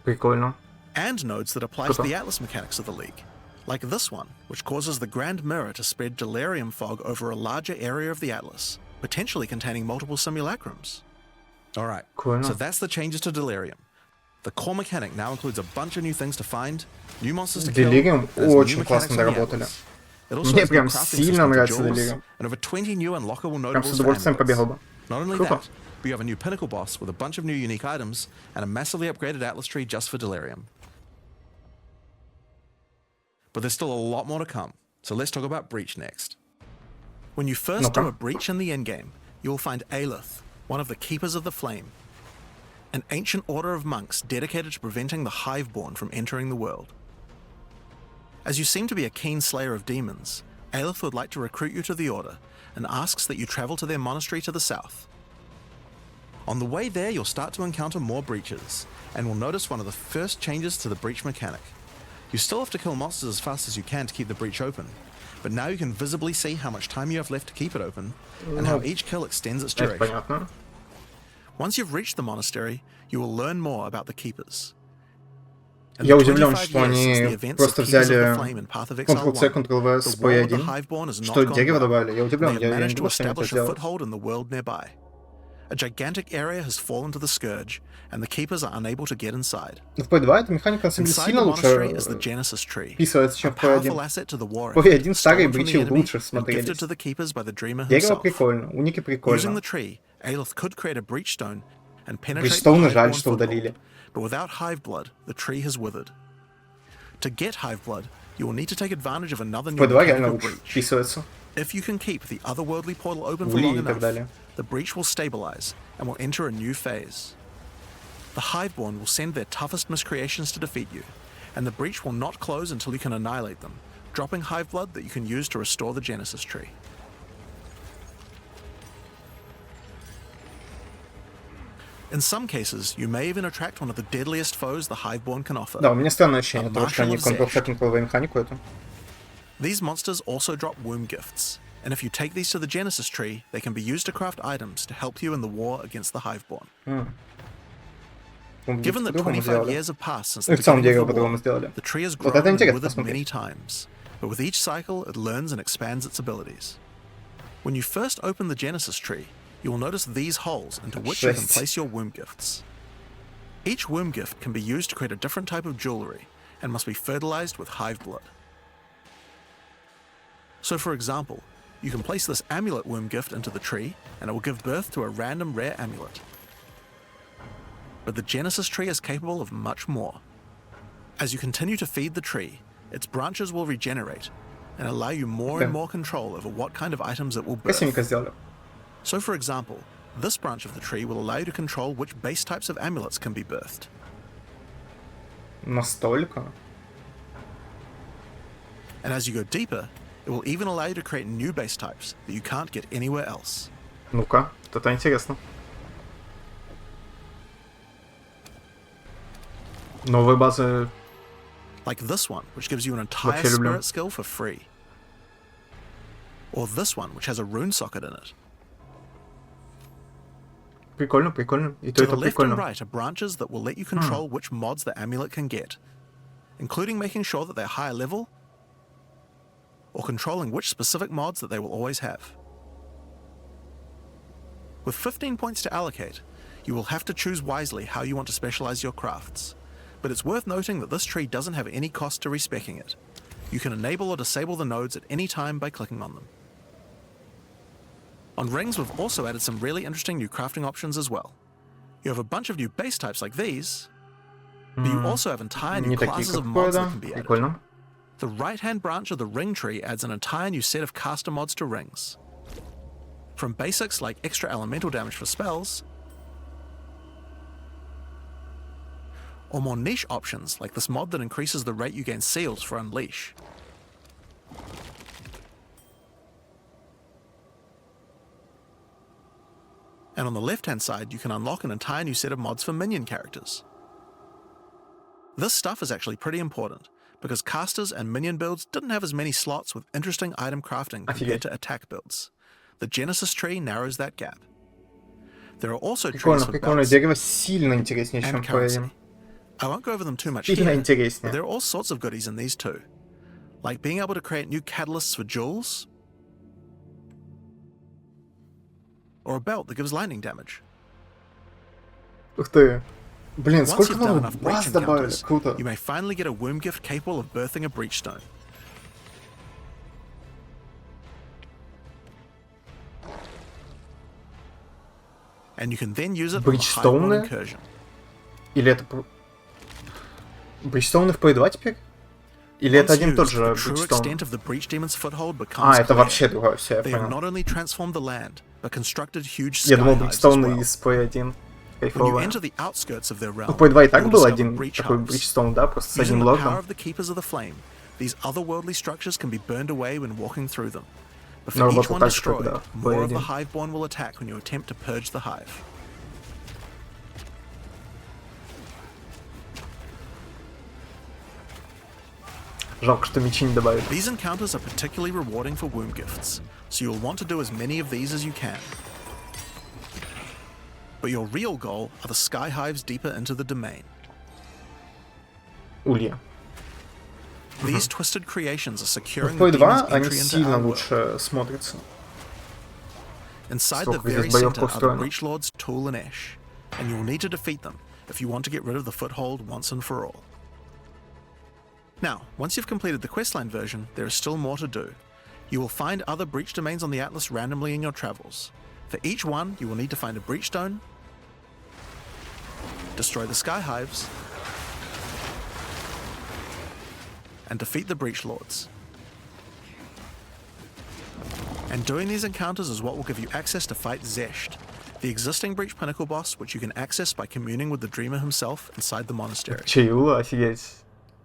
S3: Прикольно.
S1: And nodes that apply to
S3: Круто.
S1: the Atlas mechanics of the League, like this one, which causes the Grand Mirror to spread delirium fog over a larger area of the Atlas, potentially containing multiple simulacrums. Alright,
S3: Прикольно.
S1: so that's the changes to delirium. The core mechanic now includes a bunch of new things to find, new monsters to kill,
S3: Delirium
S1: and there's
S3: очень
S1: new
S3: классно
S1: mechanics on the
S3: доработали.
S1: Atlas. It also
S3: Мне
S1: has new
S3: прям
S1: crafting
S3: сильно
S1: system for
S3: нравится
S1: jewels,
S3: Delirium.
S1: and over 20 new unlockable
S3: Прям с
S1: notables for
S3: удовольствием побегал
S1: amulets.
S3: бы.
S1: Not only
S3: Круто.
S1: that, but you have a new pinnacle boss with a bunch of new unique items and a massively upgraded Atlas tree just for Delirium. But there's still a lot more to come, so let's talk about Breach next. When you first do
S3: Ну-ка.
S1: a Breach in the endgame, you will find Aelith, one of the Keepers of the Flame, an ancient order of monks dedicated to preventing the Hiveborn from entering the world. As you seem to be a keen slayer of demons, Aelith would like to recruit you to the order and asks that you travel to their monastery to the south. On the way there, you'll start to encounter more breaches, and will notice one of the first changes to the breach mechanic. You still have to kill monsters as fast as you can to keep the breach open, but now you can visibly see how much time you have left to keep it open, and how each kill extends its
S3: Это
S1: duration.
S3: понятно.
S1: Once you've reached the monastery, you will learn more about the Keepers. In
S3: Я
S1: the
S3: удивлен,
S1: 25
S3: что
S1: years since the
S3: они
S1: events
S3: просто
S1: of Keepers of the
S3: взяли
S1: Flame in Path of Exile
S3: Ctrl-C,
S1: 1,
S3: Ctrl-V с
S1: the war with the
S3: PoE1,
S1: Hiveborn has
S3: что
S1: not gone
S3: дерево
S1: well.
S3: добавили. Я удивлен,
S1: They have
S3: я не
S1: managed to
S3: думал, что они это
S1: establish a
S3: сделают.
S1: foothold in the world nearby. A gigantic area has fallen to the Scourge, and the Keepers are unable to get inside.
S3: Но в PoE2 эта механика на самом деле
S1: Inside
S3: сильно
S1: the
S3: лучше
S1: monastery is the Genesis Tree,
S3: вписывается,
S1: a
S3: чем в
S1: powerful
S3: PoE1.
S1: asset to the war
S3: PoE1
S1: effort,
S3: старые
S1: stolen from
S3: бричи
S1: the enemy
S3: лучше
S1: and
S3: смотрелись.
S1: gifted to the Keepers by the Dreamer
S3: Дерево
S1: himself.
S3: прикольно, уники
S1: Using
S3: прикольно.
S1: the tree, Aelith could create a breachstone and penetrate the
S3: Breachstone жаль,
S1: Hiveborn
S3: что удалили.
S1: foothold, but without Hiveblood, the tree has withered. To get Hiveblood, you will need to take advantage of another new
S3: PoE2 реально
S1: mechanical
S3: лучше
S1: breach.
S3: вписывается.
S1: If you can keep the otherworldly portal open for
S3: Ули
S1: long
S3: и так
S1: enough,
S3: далее.
S1: the breach will stabilize and will enter a new phase. The Hiveborn will send their toughest miscreations to defeat you, and the breach will not close until you can annihilate them, dropping Hiveblood that you can use to restore the Genesis tree. In some cases, you may even attract one of the deadliest foes the Hiveborn can offer.
S3: Да, у меня странное ощущение того, что они
S1: Marshal of
S3: Ctrl-C, Ctrl-V механику эту.
S1: These monsters also drop womb gifts, and if you take these to the Genesis tree, they can be used to craft items to help you in the war against the Hiveborn. Given that
S3: По-другому
S1: 25
S3: сделали.
S1: years have passed since
S3: Ну
S1: the
S3: и в самом
S1: beginning
S3: деле
S1: of the
S3: по-другому
S1: war,
S3: сделали.
S1: the tree has
S3: Вот
S1: grown
S3: это
S1: and
S3: интересно
S1: withered many
S3: посмотреть.
S1: times, but with each cycle it learns and expands its abilities. When you first open the Genesis tree, you will notice these holes into which you can
S3: Жесть.
S1: place your womb gifts. Each womb gift can be used to create a different type of jewelry and must be fertilized with hive blood. So for example, you can place this amulet womb gift into the tree and it will give birth to a random rare amulet. But the Genesis tree is capable of much more. As you continue to feed the tree, its branches will regenerate and allow you more and
S3: Да.
S1: more control over what kind of items it will birth.
S3: Красивенько сделали.
S1: So for example, this branch of the tree will allow you to control which base types of amulets can be birthed.
S3: Настолько.
S1: And as you go deeper, it will even allow you to create new base types that you can't get anywhere else.
S3: Ну-ка, это интересно. Новые базы.
S1: Like this one, which gives you an entire
S3: Вообще люблю.
S1: spirit skill for free. Or this one, which has a rune socket in it.
S3: Прикольно, прикольно. И то
S1: To the
S3: это
S1: left and
S3: прикольно.
S1: right are branches that will let you control which mods the amulet can get, including making sure that they're higher level or controlling which specific mods that they will always have. With 15 points to allocate, you will have to choose wisely how you want to specialize your crafts, but it's worth noting that this tree doesn't have any cost to respecking it. You can enable or disable the nodes at any time by clicking on them. On rings, we've also added some really interesting new crafting options as well. You have a bunch of new base types like these, but you also have entire new
S3: Не такие,
S1: classes
S3: как
S1: of mods that
S3: да.
S1: can be added.
S3: Прикольно.
S1: The right-hand branch of the ring tree adds an entire new set of caster mods to rings. From basics like extra elemental damage for spells, or more niche options like this mod that increases the rate you gain seals for Unleash. And on the left-hand side, you can unlock an entire new set of mods for minion characters. This stuff is actually pretty important, because casters and minion builds didn't have as many slots with interesting item crafting compared to attack builds. The Genesis tree narrows that gap. There are also trees
S3: Прикольно,
S1: for
S3: прикольно.
S1: belts
S3: Дерево сильно интереснее, чем
S1: and
S3: в
S1: currency.
S3: PoE.
S1: I won't go over them too much
S3: Сильно
S1: here, but
S3: интереснее.
S1: there are all sorts of goodies in these too, like being able to create new catalysts for jewels, or a belt that gives lightning damage.
S3: Ух ты. Блин,
S1: Once
S3: сколько
S1: you've done
S3: много
S1: enough breach
S3: баз добавили.
S1: encounters,
S3: Круто.
S1: you may finally get a womb gift capable of birthing a breach stone. And you can then use it on the Highborn
S3: Breachstone?
S1: incursion.
S3: Или это... Бричстоуны в PoE 2 теперь? Или это
S1: Once
S3: один и тот
S1: used,
S3: же
S1: the true
S3: Бричстоун?
S1: extent of the breach demon's foothold becomes
S3: А, это
S1: clear.
S3: вообще другое, все, я
S1: They have
S3: понял.
S1: not only transformed the land, but constructed huge
S3: Я думал,
S1: sky hives as
S3: Бричстоуны
S1: well.
S3: из PoE 1.
S1: When you
S3: Кайфовые.
S1: enter the outskirts of their realm,
S3: Ну, PoE 2 и так
S1: you will
S3: был
S1: discover
S3: один
S1: breach
S3: такой
S1: hubs.
S3: Бричстоун, да, просто с
S1: Using
S3: одним
S1: the power
S3: лордом.
S1: of the Keepers of the Flame, these otherworldly structures can be burned away when walking through them. But
S3: Но
S1: for each
S3: работал
S1: one
S3: так же,
S1: destroyed,
S3: как, да, в
S1: more
S3: PoE
S1: of the
S3: 1.
S1: Hiveborn will attack when you attempt to purge the hive.
S3: Жалко, что мечи не добавили.
S1: These encounters are particularly rewarding for womb gifts, so you'll want to do as many of these as you can. But your real goal are the sky hives deeper into the domain.
S3: Улья.
S1: These twisted creations are
S3: В
S1: securing the
S3: PoE 2
S1: demon's
S3: они
S1: entry into
S3: сильно
S1: our world.
S3: лучше смотрятся.
S1: Inside the
S3: Сколько здесь
S1: very
S3: боевка
S1: center are the
S3: устроено.
S1: Breach Lords Tool and Ash, and you will need to defeat them if you want to get rid of the foothold once and for all. Now, once you've completed the questline version, there is still more to do. You will find other breach domains on the Atlas randomly in your travels. For each one, you will need to find a breach stone, destroy the sky hives, and defeat the breach lords. And doing these encounters is what will give you access to fight Zesht, the existing breach pinnacle boss, which you can access by communing with the Dreamer himself inside the monastery.
S3: Чаюла, офигеть.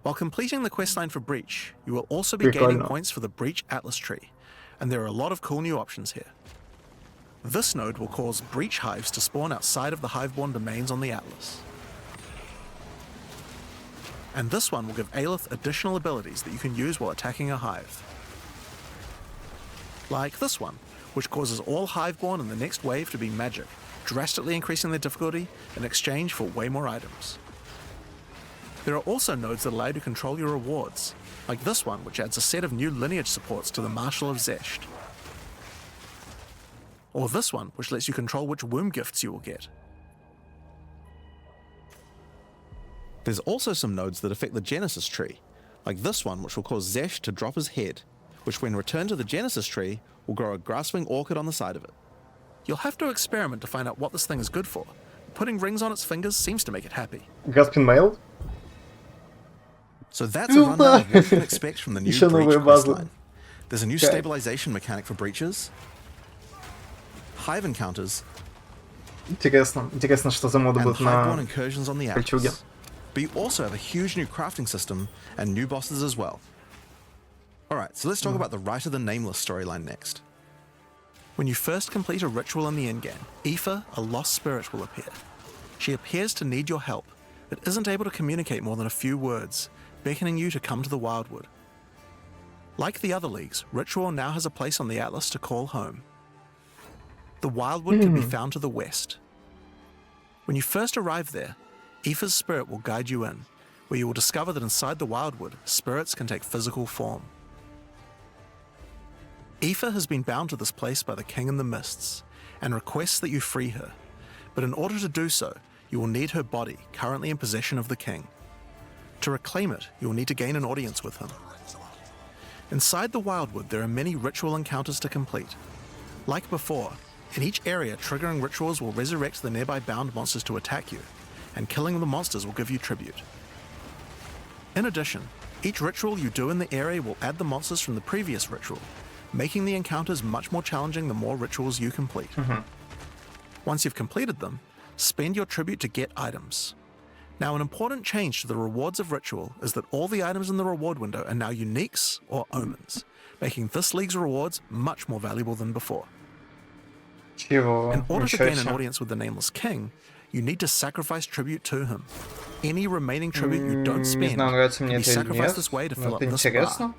S1: While completing the questline for Breach, you will also be gaining
S3: Прикольно.
S1: points for the Breach Atlas tree, and there are a lot of cool new options here. This node will cause breach hives to spawn outside of the hiveborn domains on the Atlas. And this one will give Aelith additional abilities that you can use while attacking a hive. Like this one, which causes all hiveborn in the next wave to be magic, drastically increasing their difficulty in exchange for way more items. There are also nodes that allow you to control your rewards, like this one, which adds a set of new lineage supports to the Marshal of Zesht. Or this one, which lets you control which womb gifts you will get. There's also some nodes that affect the Genesis tree, like this one, which will cause Zesht to drop his head, which when returned to the Genesis tree, will grow a grasping orchid on the side of it. You'll have to experiment to find out what this thing is good for. Putting rings on its fingers seems to make it happy.
S3: Гаспин Мейл?
S1: So that's a rundown of what you can expect from the new
S3: Еще
S1: Breach
S3: новые базы.
S1: questline. There's a new stabilization mechanic for breaches, hive encounters,
S3: Интересно. Интересно, что за моды
S1: and
S3: будут
S1: hiveborn
S3: на...
S1: incursions on the
S3: Кольчуге.
S1: Atlas. But you also have a huge new crafting system and new bosses as well. Alright, so let's talk about the Right of the Nameless storyline next. When you first complete a ritual in the endgame, Aoife, a lost spirit, will appear. She appears to need your help, but isn't able to communicate more than a few words, beckoning you to come to the Wildwood. Like the other leagues, Ritual now has a place on the Atlas to call home. The Wildwood can be found to the west. When you first arrive there, Aoife's spirit will guide you in, where you will discover that inside the Wildwood, spirits can take physical form. Aoife has been bound to this place by the King in the Mists, and requests that you free her, but in order to do so, you will need her body currently in possession of the King. To reclaim it, you will need to gain an audience with him. Inside the Wildwood, there are many ritual encounters to complete. Like before, in each area, triggering rituals will resurrect the nearby bound monsters to attack you, and killing the monsters will give you tribute. In addition, each ritual you do in the area will add the monsters from the previous ritual, making the encounters much more challenging the more rituals you complete. Once you've completed them, spend your tribute to get items. Now, an important change to the rewards of Ritual is that all the items in the reward window are now uniques or omens, making this league's rewards much more valuable than before.
S3: Чего?
S1: In order to
S3: Ничего
S1: gain an
S3: себе.
S1: audience with the Nameless King, you need to sacrifice tribute to him. Any remaining tribute you don't
S3: Не
S1: spend
S3: знаю, нравится
S1: can
S3: мне
S1: be
S3: это или
S1: sacrificed
S3: нет,
S1: this way to
S3: но
S1: fill
S3: это
S1: up this bar.
S3: интересно.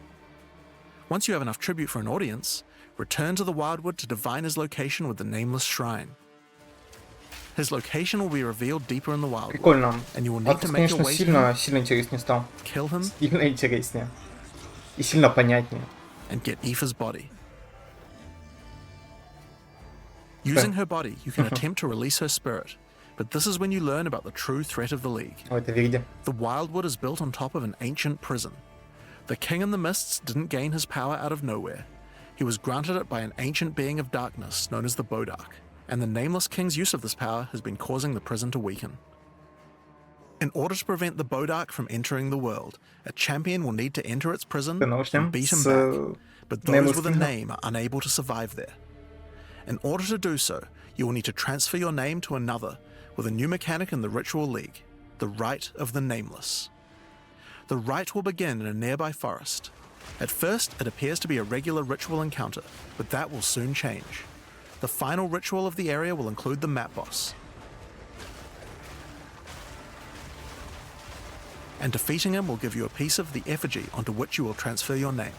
S1: Once you have enough tribute for an audience, return to the Wildwood to divine his location with the Nameless Shrine. His location will be revealed deeper in the Wildwood,
S3: Прикольно.
S1: and you will need to
S3: Атлас,
S1: make your
S3: конечно,
S1: way to him,
S3: сильно интереснее стал.
S1: kill him,
S3: Сильно интереснее. И сильно понятнее.
S1: and get Aoife's body. Using her body, you can attempt to release her spirit, but this is when you learn about the true threat of the League.
S3: Ой, это види.
S1: The Wildwood is built on top of an ancient prison. The King in the Mists didn't gain his power out of nowhere. He was granted it by an ancient being of darkness known as the Bodark, and the Nameless King's use of this power has been causing the prison to weaken. In order to prevent the Bodark from entering the world, a champion will need to enter its prison and beat him back, but those with a name are unable to survive there. In order to do so, you will need to transfer your name to another with a new mechanic in the Ritual League, the Rite of the Nameless. The rite will begin in a nearby forest. At first, it appears to be a regular ritual encounter, but that will soon change. The final ritual of the area will include the map boss. And defeating him will give you a piece of the effigy onto which you will transfer your name.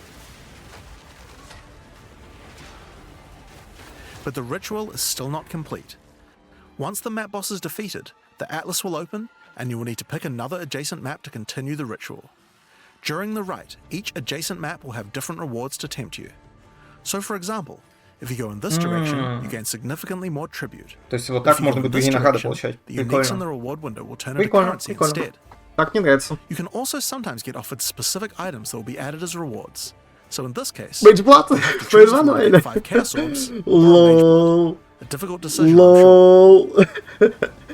S1: But the ritual is still not complete. Once the map boss is defeated, the Atlas will open, and you will need to pick another adjacent map to continue the ritual. During the rite, each adjacent map will have different rewards to tempt you. So, for example, if you go in this direction, you gain significantly more tribute.
S3: То есть вот так
S1: If you go
S3: можно
S1: in
S3: будет
S1: this
S3: другие награды
S1: direction,
S3: получать.
S1: the uniques in the
S3: Прикольно.
S1: reward window will turn into
S3: Прикольно,
S1: currency
S3: прикольно.
S1: instead.
S3: Так мне нравится.
S1: You can also sometimes get offered specific items that will be added as rewards. So in this case,
S3: Быть плату?
S1: choose if you want to get 5 Chaos Orbs or a Mage Ball.
S3: Лол.
S1: A difficult decision, I'm sure.
S3: Лол.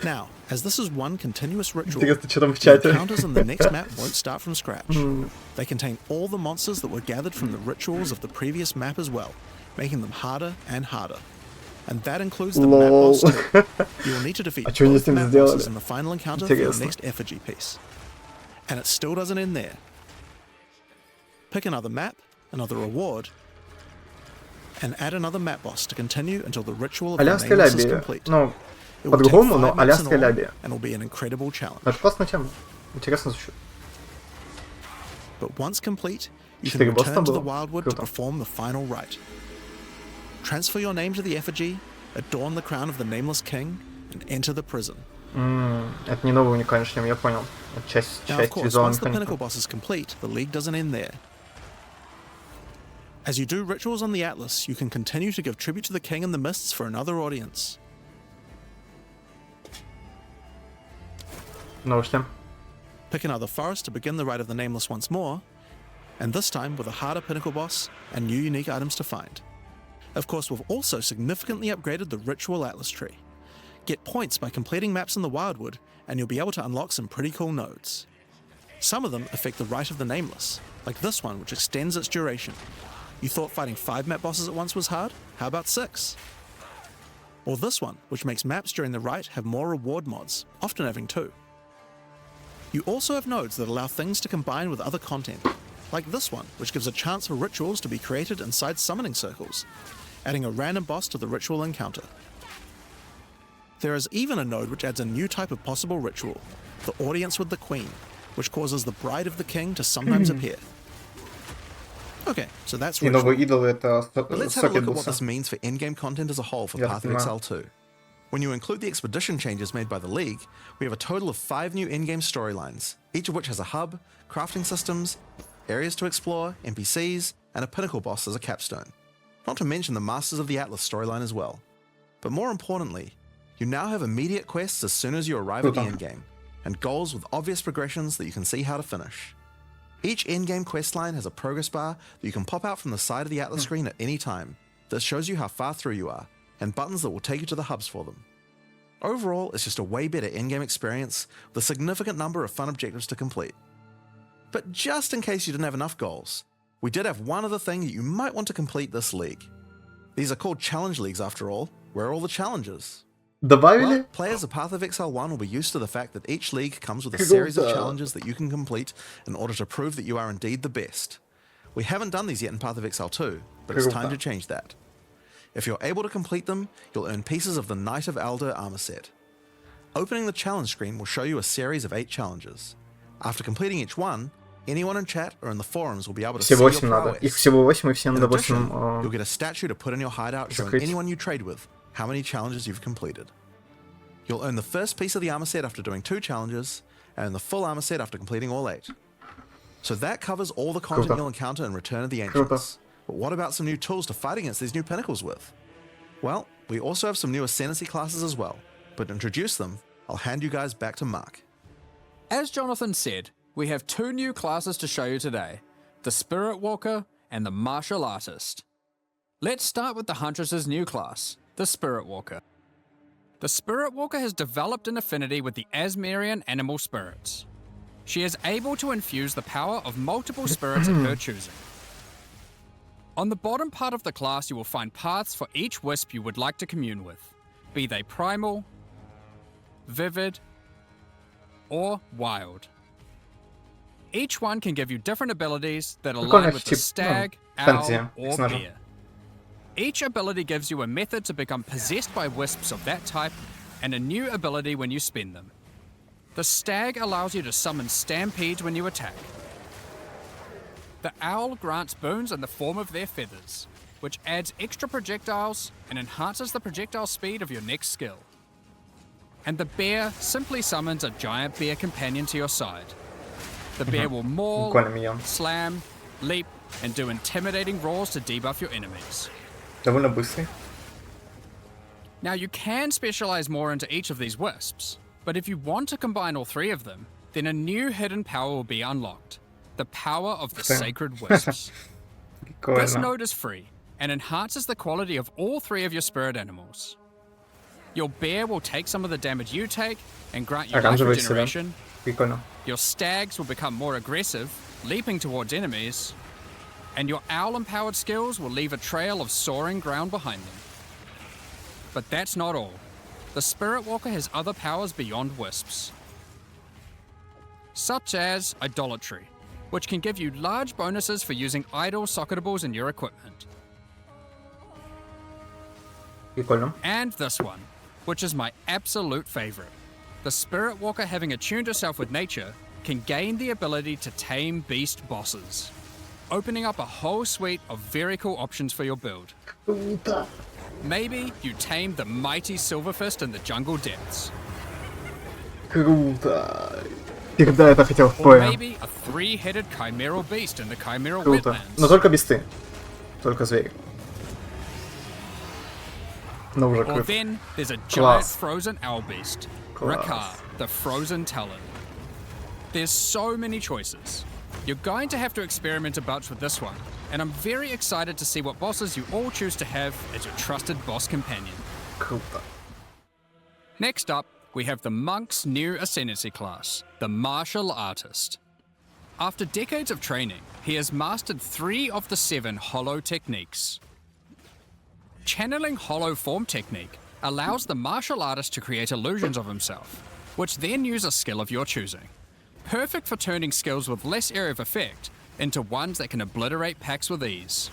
S1: Now, as this is one continuous ritual,
S3: Интересно, что там в
S1: the
S3: чате.
S1: encounters in the next map won't start from scratch. They contain all the monsters that were gathered from the rituals of the previous map as well, making them harder and harder. And that includes the map
S3: Лол.
S1: boss too. You will need to defeat
S3: А чё они с
S1: both
S3: ним
S1: map
S3: сделали?
S1: bosses in the final encounter for the
S3: Интересно.
S1: next effigy piece. And it still doesn't end there. Pick another map, another reward, and add another map boss to continue until the ritual of the
S3: А-ля
S1: Nameless is
S3: Скалябия.
S1: complete.
S3: Ну,
S1: It will take
S3: по-другому,
S1: 5
S3: но а-ля
S1: maps in all,
S3: Скалябия.
S1: and will be an incredible challenge.
S3: Это классная тема. Интересно звучит.
S1: But once complete, you can
S3: 4 босса
S1: return to the
S3: было.
S1: Wildwood to
S3: Круто.
S1: perform the final rite. Transfer your name to the effigy, adorn the crown of the Nameless King, and enter the prison.
S3: Это не новый уникальный шлем, я понял. Это часть
S1: Now, of course,
S3: визуальной
S1: once the pinnacle
S3: механики.
S1: boss is complete, the League doesn't end there. As you do rituals on the Atlas, you can continue to give tribute to the King in the Mists for another audience.
S3: Новый шлем.
S1: Pick another forest to begin the rite of the Nameless once more, and this time with a harder pinnacle boss and new unique items to find. Of course, we've also significantly upgraded the Ritual Atlas tree. Get points by completing maps in the Wildwood, and you'll be able to unlock some pretty cool nodes. Some of them affect the Rite of the Nameless, like this one, which extends its duration. You thought fighting 5 map bosses at once was hard? How about 6? Or this one, which makes maps during the rite have more reward mods, often having 2. You also have nodes that allow things to combine with other content, like this one, which gives a chance for rituals to be created inside summoning circles, adding a random boss to the ritual encounter. There is even a node which adds a new type of possible ritual, the Audience with the Queen, which causes the Bride of the King to sometimes appear. Okay, so that's
S3: И новые
S1: ritual.
S3: идолы это
S1: But let's have a
S3: сокет
S1: look at what
S3: босса.
S1: this means for endgame content as a whole for
S3: Я
S1: Path of
S3: понимаю.
S1: Exile 2. When you include the expedition changes made by the League, we have a total of 5 new in-game storylines, each of which has a hub, crafting systems, areas to explore, NPCs, and a pinnacle boss as a capstone. Not to mention the Masters of the Atlas storyline as well. But more importantly, you now have immediate quests as soon as you arrive at the endgame, and goals with obvious progressions that you can see how to finish. Each in-game questline has a progress bar that you can pop out from the side of the Atlas screen at any time that shows you how far through you are, and buttons that will take you to the hubs for them. Overall, it's just a way better in-game experience with a significant number of fun objectives to complete. But just in case you didn't have enough goals, we did have one other thing that you might want to complete this league. These are called challenge leagues after all. Where are all the challenges?
S3: Добавили?
S1: Well, players of Path of Exile 1 will be used to the fact that each league comes with a series of challenges that you can complete in order to prove that you are indeed the best. We haven't done these yet in Path of Exile 2, but it's time to change that. If you're able to complete them, you'll earn pieces of the Knight of Elder armor set. Opening the challenge screen will show you a series of 8 challenges. After completing each one, anyone in chat or in the forums will be able to see
S3: Всего
S1: your
S3: 8 надо.
S1: prowess.
S3: Их всего 8, и все
S1: In
S3: надо
S1: addition,
S3: 8...
S1: you'll get a statue to put in your hideout showing
S3: закрыть.
S1: anyone you trade with how many challenges you've completed. You'll earn the first piece of the armor set after doing 2 challenges, and the full armor set after completing all 8. So that covers all the content
S3: Круто.
S1: you'll encounter in Return of the
S3: Круто.
S1: Ancients. But what about some new tools to fight against these new pinnacles with? Well, we also have some new ascendancy classes as well, but to introduce them, I'll hand you guys back to Mark.
S4: As Jonathan said, we have 2 new classes to show you today, the Spirit Walker and the Martial Artist. Let's start with the Huntress's new class, the Spirit Walker. The Spirit Walker has developed an affinity with the Asmerian animal spirits. She is able to infuse the power of multiple spirits of her choosing. On the bottom part of the class you will find paths for each wisp you would like to commune with, be they primal, vivid, or wild. Each one can give you different abilities that align with the stag, owl, or bear. Each ability gives you a method to become possessed by wisps of that type, and a new ability when you spend them. The stag allows you to summon stampedes when you attack. The owl grants boons in the form of their feathers, which adds extra projectiles and enhances the projectile speed of your next skill. And the bear simply summons a giant bear companion to your side. The bear will maul, slam, leap, and do intimidating roars to debuff your enemies.
S3: Довольно быстрый.
S4: Now you can specialize more into each of these wisps, but if you want to combine all 3 of them, then a new hidden power will be unlocked, the power of the Sacred Wisps. This node is free, and enhances the quality of all 3 of your spirit animals. Your bear will take some of the damage you take, and grant you life regeneration. Your stags will become more aggressive, leaping towards enemies, and your owl-empowered skills will leave a trail of soaring ground behind them. But that's not all. The Spirit Walker has other powers beyond wisps, such as Idolatry, which can give you large bonuses for using idol socketables in your equipment. And this one, which is my absolute favorite. The Spirit Walker, having attuned herself with nature, can gain the ability to tame beast bosses, opening up a whole suite of very cool options for your build. Maybe you tame the mighty Silverfist in the jungle depths.
S3: Круто. Всегда это хотел в PoE.
S4: Or maybe a 3-headed chimeral beast in the chimeral
S3: Круто.
S4: wetlands.
S3: Но только бесты. Только звери. Но уже
S4: Or
S3: круто.
S4: then there's a giant
S3: Класс.
S4: frozen owl beast,
S3: Класс.
S4: Rakar, the frozen talon. There's so many choices. You're going to have to experiment a bunch with this one, and I'm very excited to see what bosses you all choose to have as your trusted boss companion.
S3: Круто.
S4: Next up, we have the Monk's new Ascendancy class, the Martial Artist. After decades of training, he has mastered 3 of the 7 Hollow techniques. Channeling Hollow Form technique allows the Martial Artist to create illusions of himself, which then use a skill of your choosing. Perfect for turning skills with less area of effect into ones that can obliterate packs with ease.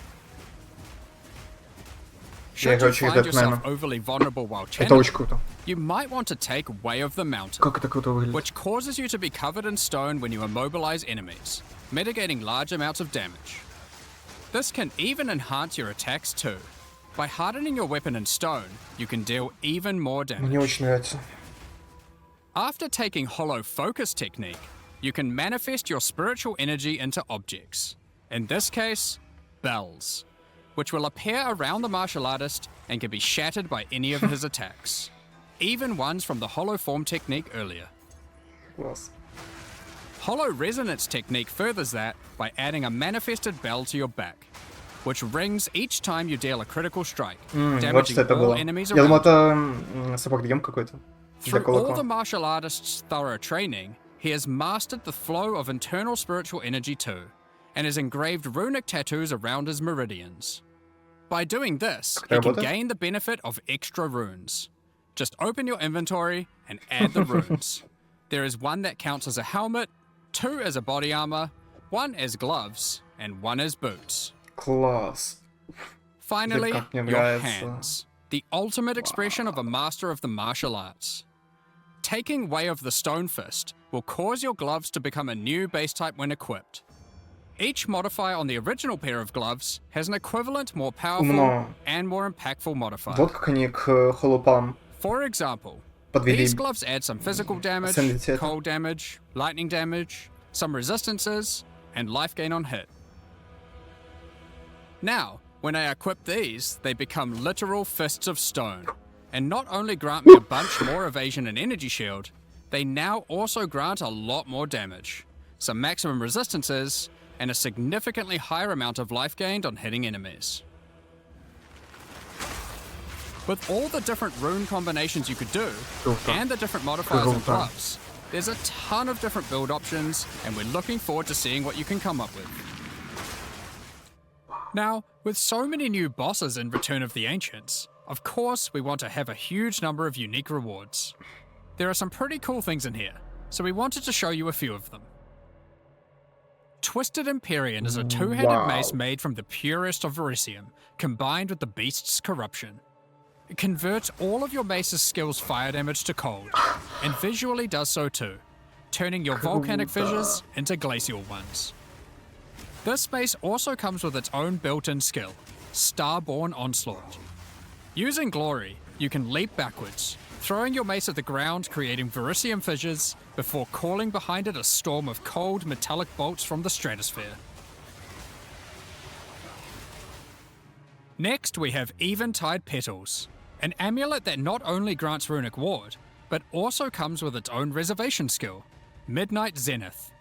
S4: Should you find yourself overly vulnerable while
S3: Это очень
S4: channeling,
S3: круто.
S4: you might want to take Way of the Mountain,
S3: Как это круто выглядит.
S4: which causes you to be covered in stone when you immobilize enemies, mitigating large amounts of damage. This can even enhance your attacks too. By hardening your weapon in stone, you can deal even more damage.
S3: Мне очень нравится.
S4: After taking Hollow Focus technique, you can manifest your spiritual energy into objects. In this case, bells, which will appear around the martial artist and can be shattered by any of his attacks, even ones from the Hollow Form technique earlier.
S3: Класс.
S4: Hollow Resonance technique furthers that by adding a manifested bell to your back, which rings each time you deal a critical strike,
S3: Вот
S4: damaging
S3: что это
S4: all
S3: было.
S4: enemies
S3: Я думал,
S4: around.
S3: это сапог-дем какой-то. Для
S4: Through all the
S3: кулака.
S4: martial artist's thorough training, he has mastered the flow of internal spiritual energy too, and has engraved runic tattoos around his meridians. By doing this, he can gain the benefit of extra runes. Just open your inventory and add the runes. There is one that counts as a helmet, 2 as a body armor, 1 as gloves, and 1 as boots.
S3: Класс.
S4: Finally,
S3: как мне
S4: your
S3: нравится.
S4: hands, the ultimate expression of a master of the martial arts. Taking Way of the Stone Fist will cause your gloves to become a new base type when equipped. Each modifier on the original pair of gloves has an equivalent, more powerful,
S3: Умно.
S4: and more impactful modifier.
S3: Вот как они к холопам
S4: For example,
S3: подвели.
S4: these gloves add some physical damage,
S3: Ascended.
S4: cold damage, lightning damage, some resistances, and life gain on hit. Now, when I equip these, they become literal fists of stone, and not only grant me a bunch more evasion and energy shield, they now also grant a lot more damage, some maximum resistances, and a significantly higher amount of life gained on hitting enemies. With all the different rune combinations you could do, and the different modifiers and gloves, there's a ton of different build options, and we're looking forward to seeing what you can come up with. Now, with so many new bosses in Return of the Ancients, of course we want to have a huge number of unique rewards. There are some pretty cool things in here, so we wanted to show you a few of them. Twisted Empyrean is a two-handed mace made from the purest of Verisium, combined with the beast's corruption. It converts all of your mace's skills fire damage to cold, and visually does so too, turning your volcanic fissures into glacial ones. This mace also comes with its own built-in skill, Starborn Onslaught. Using Glory, you can leap backwards, throwing your mace at the ground, creating Verisium fissures, before calling behind it a storm of cold metallic bolts from the stratosphere. Next, we have Eventide Petals, an amulet that not only grants runic ward, but also comes with its own reservation skill, Midnight Zenith.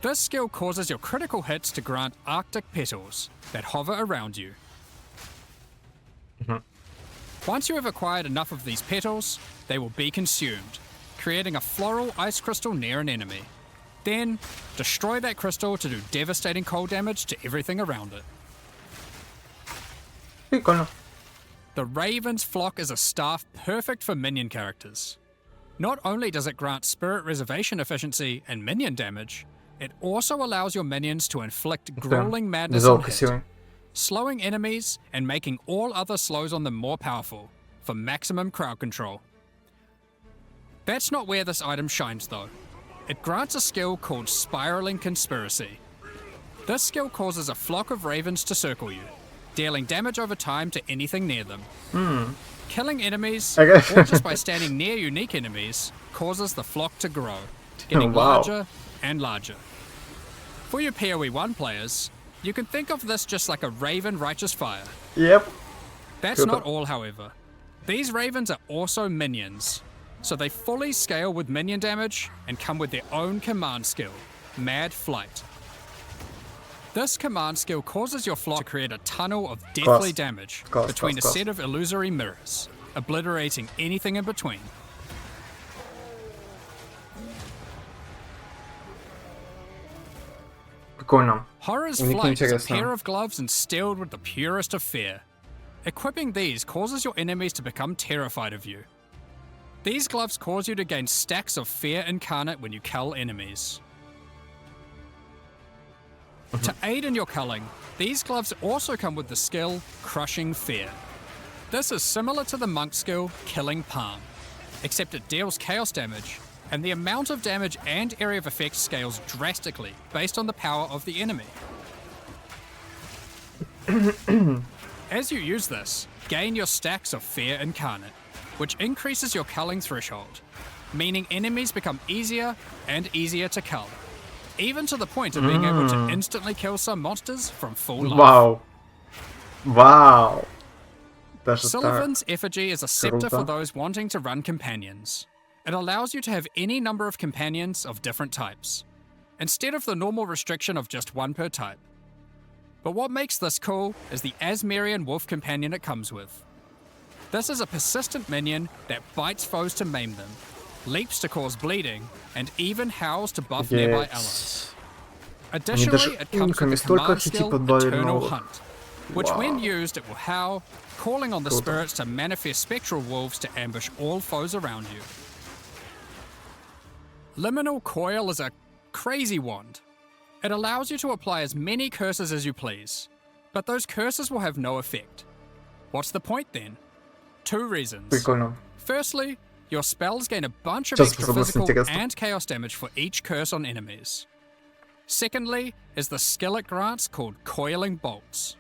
S4: This skill causes your critical hits to grant Arctic petals that hover around you. Once you have acquired enough of these petals, they will be consumed, creating a floral ice crystal near an enemy. Then, destroy that crystal to do devastating cold damage to everything around it.
S3: Прикольно.
S4: The Raven's Flock is a staff perfect for minion characters. Not only does it grant spirit reservation efficiency and minion damage, it also allows your minions to inflict grueling madness on hit, slowing enemies and making all other slows on them more powerful, for maximum crowd control. That's not where this item shines though. It grants a skill called Spiraling Conspiracy. This skill causes a flock of ravens to circle you, dealing damage over time to anything near them. Killing enemies, or just by standing near unique enemies, causes the flock to grow, getting larger and larger. For your PoE 1 players, you can think of this just like a Raven Righteous Fire.
S3: Yep.
S4: That's not all, however. These ravens are also minions, so they fully scale with minion damage and come with their own command skill, Mad Flight. This command skill causes your flock to create a tunnel of deathly damage between a set of illusory mirrors, obliterating anything in between.
S3: Прикольно.
S4: Horror's Flight is a pair of gloves instilled with the purest of fear. Equipping these causes your enemies to become terrified of you. These gloves cause you to gain stacks of fear incarnate when you cull enemies. To aid in your culling, these gloves also come with the skill Crushing Fear. This is similar to the monk skill Killing Palm, except it deals chaos damage, and the amount of damage and area of effect scales drastically based on the power of the enemy. As you use this, gain your stacks of Fear Incarnate, which increases your culling threshold, meaning enemies become easier and easier to cull, even to the point of being able to instantly kill some monsters from full life.
S3: Вау. Вау. Даже так.
S4: Sylvan's Effigy is a scepter for
S3: Круто.
S4: those wanting to run companions. It allows you to have any number of companions of different types, instead of the normal restriction of just one per type. But what makes this cool is the Asmerian Wolf companion it comes with. This is a persistent minion that bites foes to maim them, leaps to cause bleeding, and even howls to buff nearby allies. Additionally, it comes with the command skill Eternal Hunt, which when used it will howl, calling on the spirits to manifest spectral wolves to ambush all foes around you. Liminal Coil is a crazy wand. It allows you to apply as many curses as you please, but those curses will have no effect. What's the point then? Two reasons.
S3: Прикольно.
S4: Firstly, your spells gain a bunch of
S3: Сейчас
S4: extra
S3: способность
S4: physical
S3: интересна.
S4: and chaos damage for each curse on enemies. Secondly, is the skill it grants called Coiling Bolts.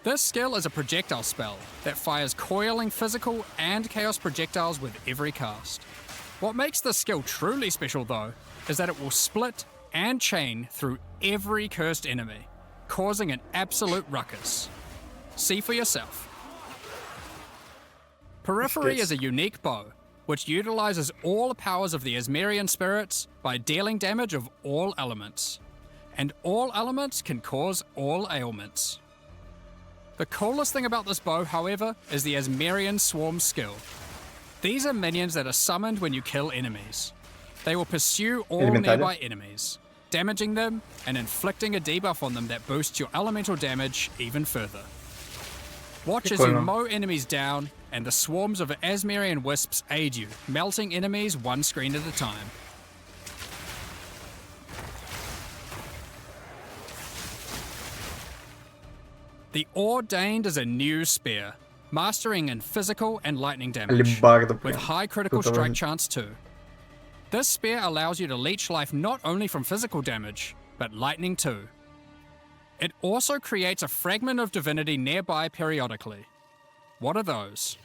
S4: This skill is a projectile spell that fires coiling physical and chaos projectiles with every cast. What makes this skill truly special though, is that it will split and chain through every cursed enemy, causing an absolute ruckus. See for yourself. Periphery is a unique bow, which utilizes all the powers of the Asmerian spirits by dealing damage of all elements. And all elements can cause all ailments. The coolest thing about this bow, however, is the Asmerian Swarm skill. These are minions that are summoned when you kill enemies. They will pursue all nearby enemies, damaging them and inflicting a debuff on them that boosts your elemental damage even further. Watch as you mow enemies down, and the swarms of Asmerian wisps aid you, melting enemies one screen at a time. The Ordained is a new spear, mastering in physical and lightning damage, with high critical strike chance too. This spear allows you to leech life not only from physical damage, but lightning too. It also creates a fragment of divinity nearby periodically. What are those?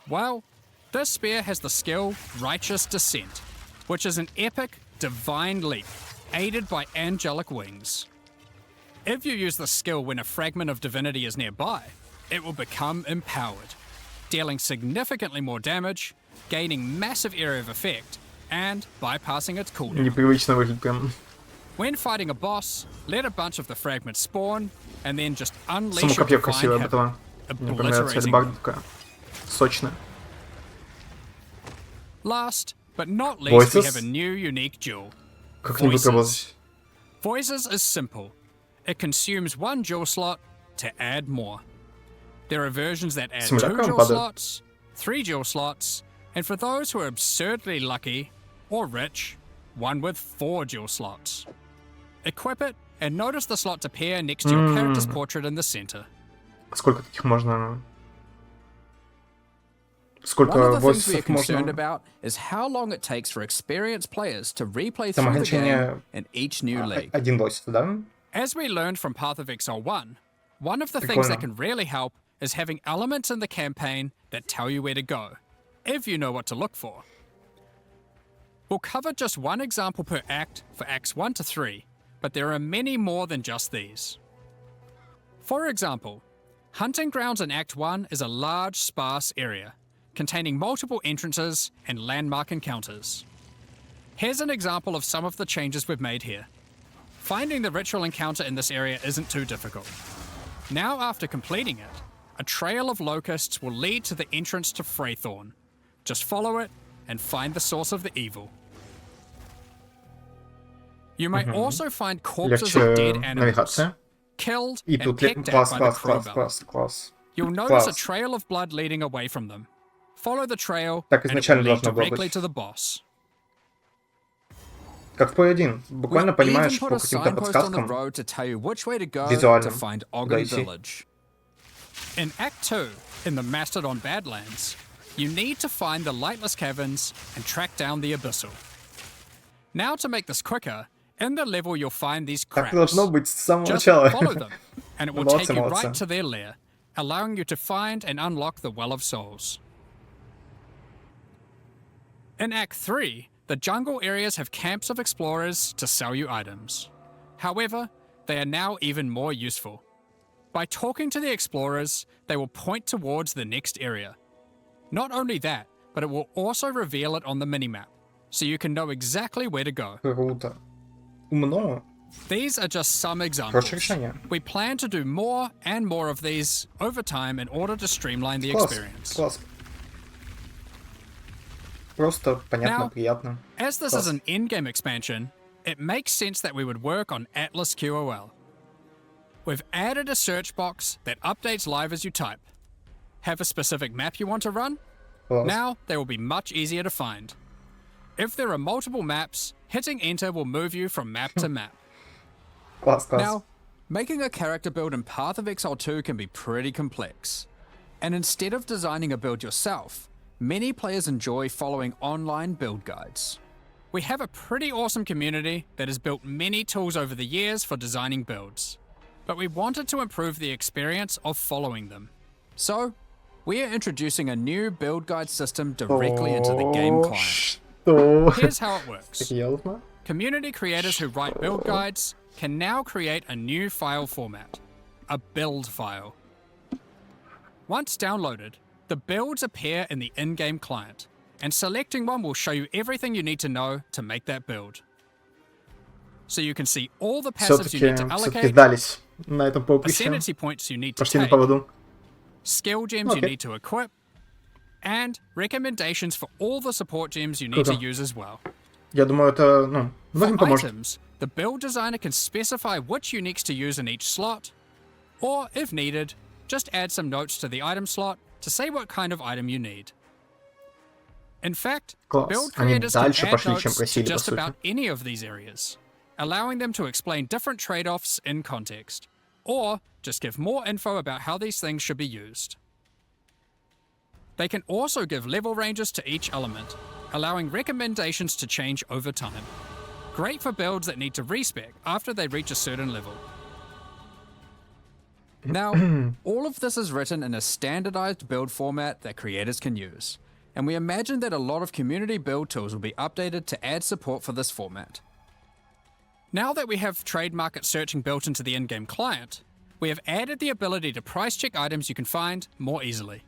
S4: Well, this spear has the skill Righteous Descent, which is an epic, divine leap, aided by angelic wings. If you use the skill when a fragment of divinity is nearby, it will become empowered, dealing significantly more damage, gaining massive area of effect, and bypassing its cooldown.
S3: Непривычно выглядит прям.
S4: When fighting a boss, let a bunch of the fragments spawn, and then just
S3: Само
S4: unleash your
S3: копье
S4: divine
S3: красивое,
S4: havoc,
S3: этого. Мне понравится
S4: obliterating
S3: альбарда
S4: them.
S3: такая. Сочная.
S4: Last, but not least, we
S3: Voices?
S4: have a new unique jewel.
S3: Как-нибудь работать.
S4: Voices is simple. It consumes one jewel slot to add more. There are versions that add 2
S3: Симулятор
S4: jewel
S3: падает.
S4: slots, 3 jewel slots, and for those who are absurdly lucky or rich, one with 4 jewel slots. Equip it and notice the slots appear next to your character's portrait in the center.
S3: Сколько таких можно...
S4: One
S3: Сколько
S4: of the things we are
S3: войсов
S4: concerned
S3: можно...
S4: about is how long it takes for experienced players to replay
S3: Там
S4: through the game
S3: ограничение...
S4: in each new league.
S3: Один войс, да?
S4: As we learned from Path of Exile 1, one of the things that can really help is having elements in the campaign that tell you where to go, if you know what to look for. We'll cover just one example per act for Acts 1 to 3, but there are many more than just these. For example, Hunting Grounds in Act 1 is a large, sparse area, containing multiple entrances and landmark encounters. Here's an example of some of the changes we've made here. Finding the ritual encounter in this area isn't too difficult. Now after completing it, a trail of locusts will lead to the entrance to Freythorn. Just follow it and find the source of the evil. You might also find corpses of dead animals,
S3: Навигация.
S4: killed
S3: И
S4: and
S3: тут
S4: pecked at
S3: класс,
S4: by the
S3: класс, класс,
S4: crowbell.
S3: класс, класс.
S4: You'll notice a
S3: Класс.
S4: trail of blood leading away from them. Follow the trail
S3: Так
S4: and it will
S3: изначально
S4: lead
S3: должно было
S4: directly
S3: быть.
S4: to the boss.
S3: Как в PoE1. Буквально
S4: We even
S3: понимаешь
S4: put
S3: по
S4: a
S3: каким-то
S4: signpost on the
S3: подсказкам.
S4: road to tell you which way to go
S3: Визуально.
S4: to find
S3: Куда
S4: Ogden
S3: идти.
S4: Village. In Act 2, in the Mastodon Badlands, you need to find the Lightless Caverns and track down the Abyssal. Now to make this quicker, in the level you'll find these
S3: Так
S4: cracks.
S3: должно быть с самого
S4: Just
S3: начала.
S4: follow them, and it will
S3: Молодцы,
S4: take you
S3: молодцы.
S4: right to their lair, allowing you to find and unlock the Well of Souls. In Act 3, the jungle areas have camps of explorers to sell you items. However, they are now even more useful. By talking to the explorers, they will point towards the next area. Not only that, but it will also reveal it on the minimap, so you can know exactly where to go.
S3: Круто. Умно.
S4: These are just some examples.
S3: Хорошее решение.
S4: We plan to do more and more of these over time in order to streamline the
S3: Класс.
S4: experience.
S3: Класс. Просто понятно,
S4: Now,
S3: приятно.
S4: As this
S3: Класс.
S4: is an endgame expansion, it makes sense that we would work on Atlas QOL. We've added a search box that updates live as you type. Have a specific map you want to run?
S3: Класс.
S4: Now they will be much easier to find. If there are multiple maps, hitting enter will move you from map to map.
S3: Класс, класс.
S4: Now, making a character build in Path of Exile 2 can be pretty complex. And instead of designing a build yourself, many players enjoy following online build guides. We have a pretty awesome community that has built many tools over the years for designing builds, but we wanted to improve the experience of following them. So, we are introducing a new build guide system directly into the game client.
S3: Что?
S4: Here's how it works.
S3: Серьезно?
S4: Community creators who write build guides can now create a new file format, a build file. Once downloaded, the builds appear in the in-game client, and selecting one will show you everything you need to know to make that build. So you can see all the passives you need to
S3: Все-таки
S4: allocate,
S3: дались на этом поприще.
S4: ascendancy points you need to
S3: Пошли на
S4: take,
S3: поводу.
S4: skill gems you
S3: Okay.
S4: need to equip, and recommendations for all the support gems you need to
S3: Круто.
S4: use as well.
S3: Я думаю, это, многим
S4: For
S3: поможет.
S4: items, the build designer can specify which uniques to use in each slot, or, if needed, just add some notes to the item slot to say what kind of item you need. In fact,
S3: Класс.
S4: build
S3: Они
S4: creators can
S3: дальше
S4: add
S3: пошли,
S4: notes
S3: чем
S4: to
S3: просили, по
S4: just
S3: сути.
S4: about any of these areas, allowing them to explain different trade-offs in context, or just give more info about how these things should be used. They can also give level ranges to each element, allowing recommendations to change over time. Great for builds that need to respec after they reach a certain level. Now, all of this is written in a standardized build format that creators can use, and we imagine that a lot of community build tools will be updated to add support for this format. Now that we have trade market searching built into the in-game client, we have added the ability to price check items you can find more easily.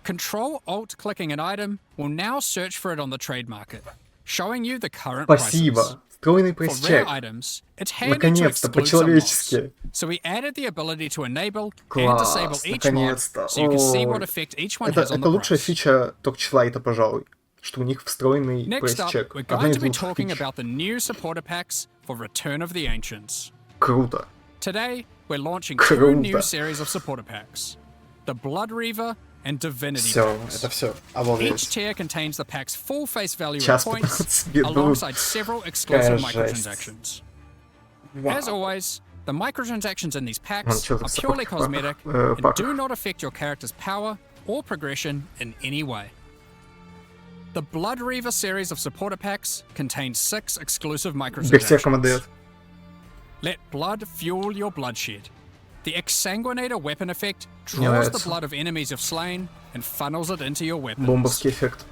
S4: Control-Alt-clicking an item will now search for it on the trade market, showing you the current prices.
S3: Спасибо. Встроенный
S4: For rare
S3: прайсчек.
S4: items, it's handy to
S3: Наконец-то,
S4: exclude some mobs.
S3: по-человечески.
S4: So we added the ability to enable and
S3: Класс,
S4: disable each mod,
S3: наконец-то.
S4: so you can see what
S3: Ой.
S4: effect each one
S3: Это,
S4: has on
S3: это
S4: the
S3: лучшая
S4: price.
S3: фича Торчлайта, пожалуй. Что у них встроенный
S4: Next up,
S3: прайсчек.
S4: we're
S3: Одна
S4: going
S3: из
S4: to be
S3: лучших
S4: talking
S3: фич.
S4: about the new supporter packs for Return of the Ancients.
S3: Круто.
S4: Today, we're launching
S3: Круто.
S4: two new series of supporter packs, the Blood Reaver and Divinity
S3: Все,
S4: packs.
S3: это все.
S4: Each
S3: Обалдеть.
S4: tier contains the pack's full face value in
S3: Сейчас
S4: points,
S3: 15 минут.
S4: alongside several exclusive
S3: Какая жесть.
S4: microtransactions.
S3: Вау.
S4: As always, the microtransactions in these
S3: Ладно,
S4: packs
S3: чё за
S4: are purely
S3: саппорт
S4: cosmetic
S3: пак?
S4: and do not affect your character's power or progression in any way. The Blood Reaver series of supporter packs contains 6 exclusive
S3: Для всех
S4: microtransactions.
S3: командир.
S4: Let blood fuel your bloodshed. The Exsanguinator weapon effect
S3: Мне
S4: draws the
S3: нравится.
S4: blood of enemies you've slain and funnels it into your weapons.
S3: Бомбовский эффект.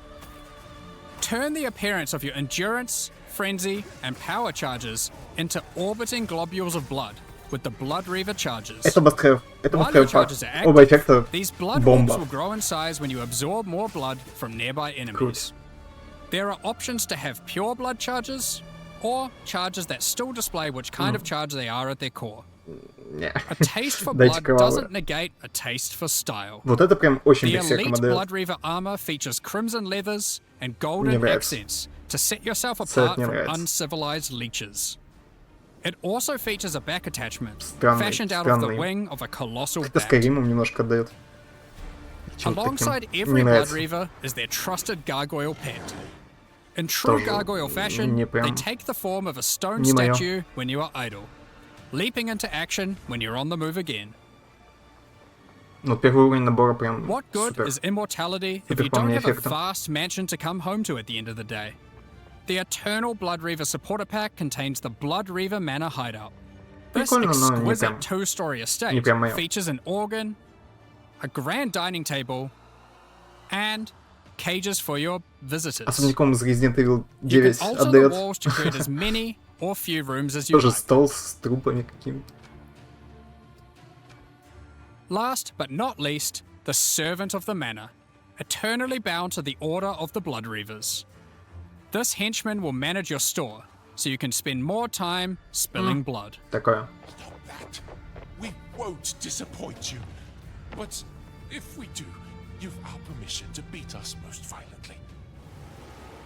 S4: Turn the appearance of your endurance, frenzy, and power charges into orbiting globules of blood with the Blood Reaver charges.
S3: Это мастхэв. Это
S4: While your
S3: мастхэв пак.
S4: charges are
S3: Оба
S4: active,
S3: эффекта
S4: these blood orbs
S3: бомба.
S4: will grow in size when you absorb more blood from nearby enemies. There are options to have pure blood charges, or charges that still display which kind of charge they are at their core.
S3: Не.
S4: A taste for
S3: Дайте
S4: blood
S3: кровавое.
S4: doesn't negate a taste for style.
S3: Вот это прям очень
S4: The
S3: для всех
S4: elite
S3: командир.
S4: Blood Reaver armor features crimson leathers and golden
S3: Мне нравится.
S4: accents to set yourself
S3: Цвет
S4: apart
S3: мне
S4: from
S3: нравится.
S4: uncivilized leeches. It also features a back attachment,
S3: Странный,
S4: fashioned out of the
S3: странный.
S4: wing of a colossal
S3: Это
S4: bat.
S3: Скайримом немножко отдает. Чего-то
S4: Alongside
S3: таким.
S4: every
S3: Не
S4: Blood
S3: нравится.
S4: Reaver is their trusted gargoyle pet. In true
S3: Тоже
S4: gargoyle fashion,
S3: не
S4: they
S3: прям-
S4: take the form of a stone
S3: не моё.
S4: statue when you are idle, leaping into action when you're on the move again.
S3: Ну, первый уровень набора прям
S4: What good
S3: супер.
S4: is immortality if
S3: Супер
S4: you
S3: по
S4: don't
S3: мне
S4: have a
S3: эффектом.
S4: vast mansion to come home to at the end of the day? The Eternal Blood Reaver supporter pack contains the Blood Reaver Manor Hideout. This
S3: Прикольно, но не
S4: exquisite
S3: прям-
S4: two-story
S3: не
S4: estate
S3: прям моё.
S4: features an organ, a grand dining table, and cages for your visitors.
S3: Особняком из Resident Evil
S4: You
S3: 9
S4: can alter the
S3: отдает.
S4: walls to create as many or few rooms as you
S3: Тоже
S4: like.
S3: стол с трупами какими-то.
S4: Last but not least, the servant of the manor, eternally bound to the order of the Blood Reavers. This henchman will manage your store, so you can spend more time spilling blood.
S3: Такое.
S5: Stop that. We won't disappoint you. But if we do, you've our permission to beat us most violently.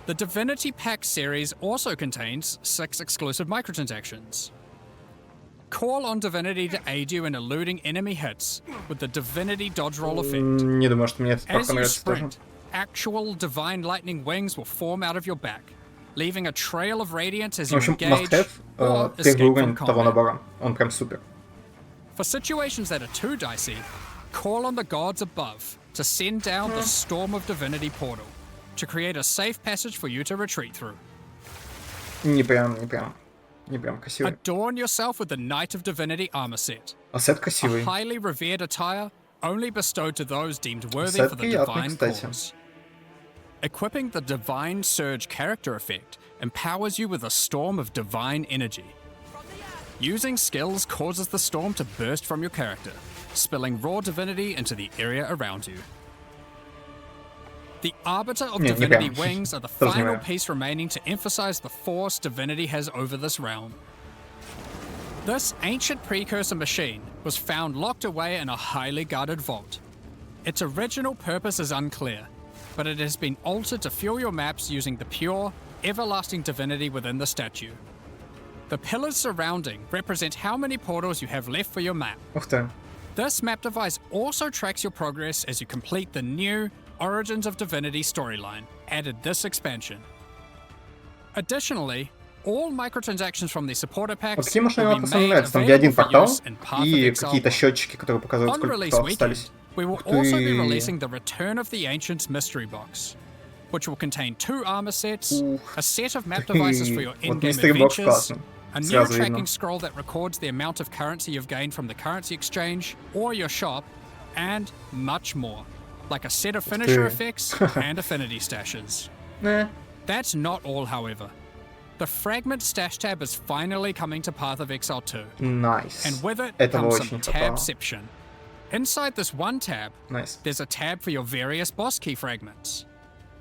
S4: The Divinity Pack series also contains 6 exclusive microtransactions. Call on Divinity to aid you in eluding enemy hits with the Divinity Dodge Roll effect.
S3: Не думаю, что мне этот парк
S4: As you
S3: понравится тоже.
S4: sprint, actual divine lightning wings will form out of your back, leaving a trail of radiance as
S3: В
S4: you
S3: общем,
S4: engage
S3: must-have
S4: or
S3: первый
S4: escape
S3: уровень
S4: from
S3: того
S4: combat.
S3: набора. Он прям супер.
S4: For situations that are too dicey, call on the gods above to send down the Storm of Divinity portal to create a safe passage for you to retreat through.
S3: Не прям красивый.
S4: Adorn yourself with the Knight of Divinity armor set,
S3: А сет
S4: a
S3: красивый.
S4: highly revered attire only bestowed to those deemed worthy
S3: Set
S4: for the
S3: приятный,
S4: divine
S3: кстати.
S4: cause. Equipping the Divine Surge character effect empowers you with a storm of divine energy. Using skills causes the storm to burst from your character, spilling raw divinity into the area around you. The Arbiter of
S3: Не
S4: Divinity
S3: прям.
S4: Wings are the
S3: Тоже не
S4: final
S3: прям.
S4: piece remaining to emphasize the force divinity has over this realm. This ancient precursor machine was found locked away in a highly guarded vault. Its original purpose is unclear, but it has been altered to fuel your maps using the pure, everlasting divinity within the statue. The pillars surrounding represent how many portals you have left for your map.
S3: Ух ты.
S4: This map device also tracks your progress as you complete the new Origins of Divinity storyline, added this expansion. Additionally, all microtransactions from the supporter
S3: Вот
S4: packs
S3: такие машины
S4: will
S3: мне
S4: be
S3: просто
S4: made
S3: нравятся. Там где один
S4: available for
S3: портал
S4: use in Path of
S3: и
S4: Exile
S3: какие-то
S4: 1.
S3: счетчики, которые показывают,
S4: On
S3: сколько
S4: release
S3: порталов
S4: weekend,
S3: остались.
S4: we will
S3: Ух
S4: also be
S3: ты.
S4: releasing the Return of the Ancients mystery box, which will contain 2 armor sets,
S3: Ух
S4: a set of map
S3: ты.
S4: devices for your
S3: Вот
S4: in-game
S3: mystery box
S4: adventures,
S3: классно.
S4: a new
S3: Сразу
S4: tracking
S3: видно.
S4: scroll that records the amount of currency you've gained from the currency exchange or your shop, and much more, like a set of finisher
S3: ты.
S4: effects and affinity stashes. That's not all, however. The Fragment Stash tab is finally coming to Path of Exile 2,
S3: Найс.
S4: and with it
S3: Этого
S4: comes
S3: очень
S4: some
S3: не хватало.
S4: tabception. Inside this one tab,
S3: Найс.
S4: there's a tab for your various boss key fragments.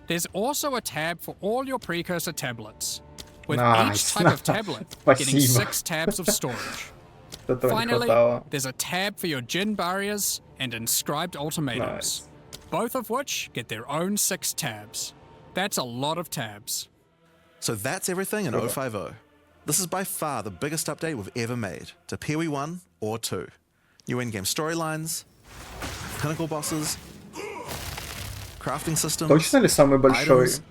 S4: There's also a tab for all your precursor tablets, with each
S3: Nice.
S4: type of tablet getting
S3: Спасибо.
S4: 6 tabs of storage.
S3: Этого не
S4: Finally,
S3: хватало.
S4: there's a tab for your Djinn barriers and inscribed ultimatums, both of which get their own 6 tabs. That's a lot of tabs.
S1: So that's everything in 050. This is by far the biggest update we've ever made to PoE 1 or 2. New in-game storylines, pinnacle bosses, crafting systems,
S3: Точно ли самый большой?
S1: items.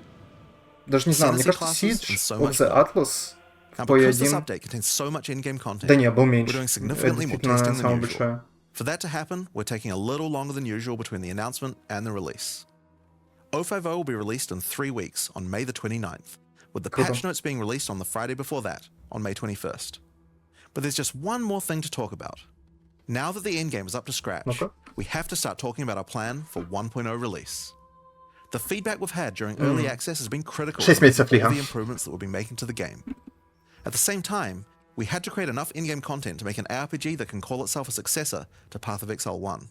S3: Даже не знаю, мне
S1: Fantasy
S3: кажется,
S1: classes
S3: Siege
S1: and so
S3: от
S1: much
S3: The
S1: more.
S3: Atlas в
S1: Now, because this
S3: PoE 1...
S1: update contains so much in-game content,
S3: Да не, был
S1: we're
S3: меньше.
S1: doing
S3: Это
S1: significantly more
S3: действительно
S1: testing than
S3: самое
S1: usual.
S3: большое.
S1: For that to happen, we're taking a little longer than usual between the announcement and the release. 050 will be released in 3 weeks on May the 29th, with the patch notes being released on the Friday before that, on May 21st. But there's just one more thing to talk about. Now that the endgame is up to scratch,
S3: Okay.
S1: we have to start talking about our plan for 1.0 release. The feedback we've had during early access has been critical
S3: 6
S1: of
S3: месяцев
S1: all
S3: лига.
S1: the improvements that we'll be making to the game. At the same time, we had to create enough in-game content to make an ARPG that can call itself a successor to Path of Exile 1.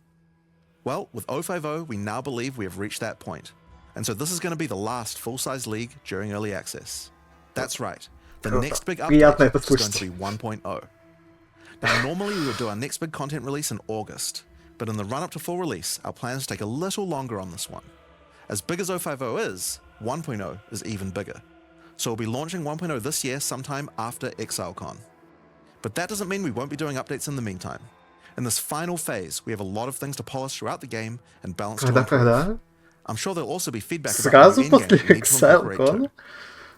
S1: Well, with 050, we now believe we have reached that point, and so this is going to be the last full-size league during early access. That's right, the
S3: Круто.
S1: next big
S3: Приятно
S1: update
S3: это
S1: is going
S3: слышать.
S1: to be 1.0. Now, normally we would do our next big content release in August, but in the run-up to full release, our plans take a little longer on this one. As big as 050 is, 1.0 is even bigger. So we'll be launching 1.0 this year sometime after ExileCon. But that doesn't mean we won't be doing updates in the meantime. In this final phase, we have a lot of things to polish throughout the game and balance to improve.
S3: Когда?
S1: I'm sure there'll also be feedback about
S3: Сразу
S1: the new endgame
S3: после
S1: we need to incorporate
S3: ExileCon?
S1: too.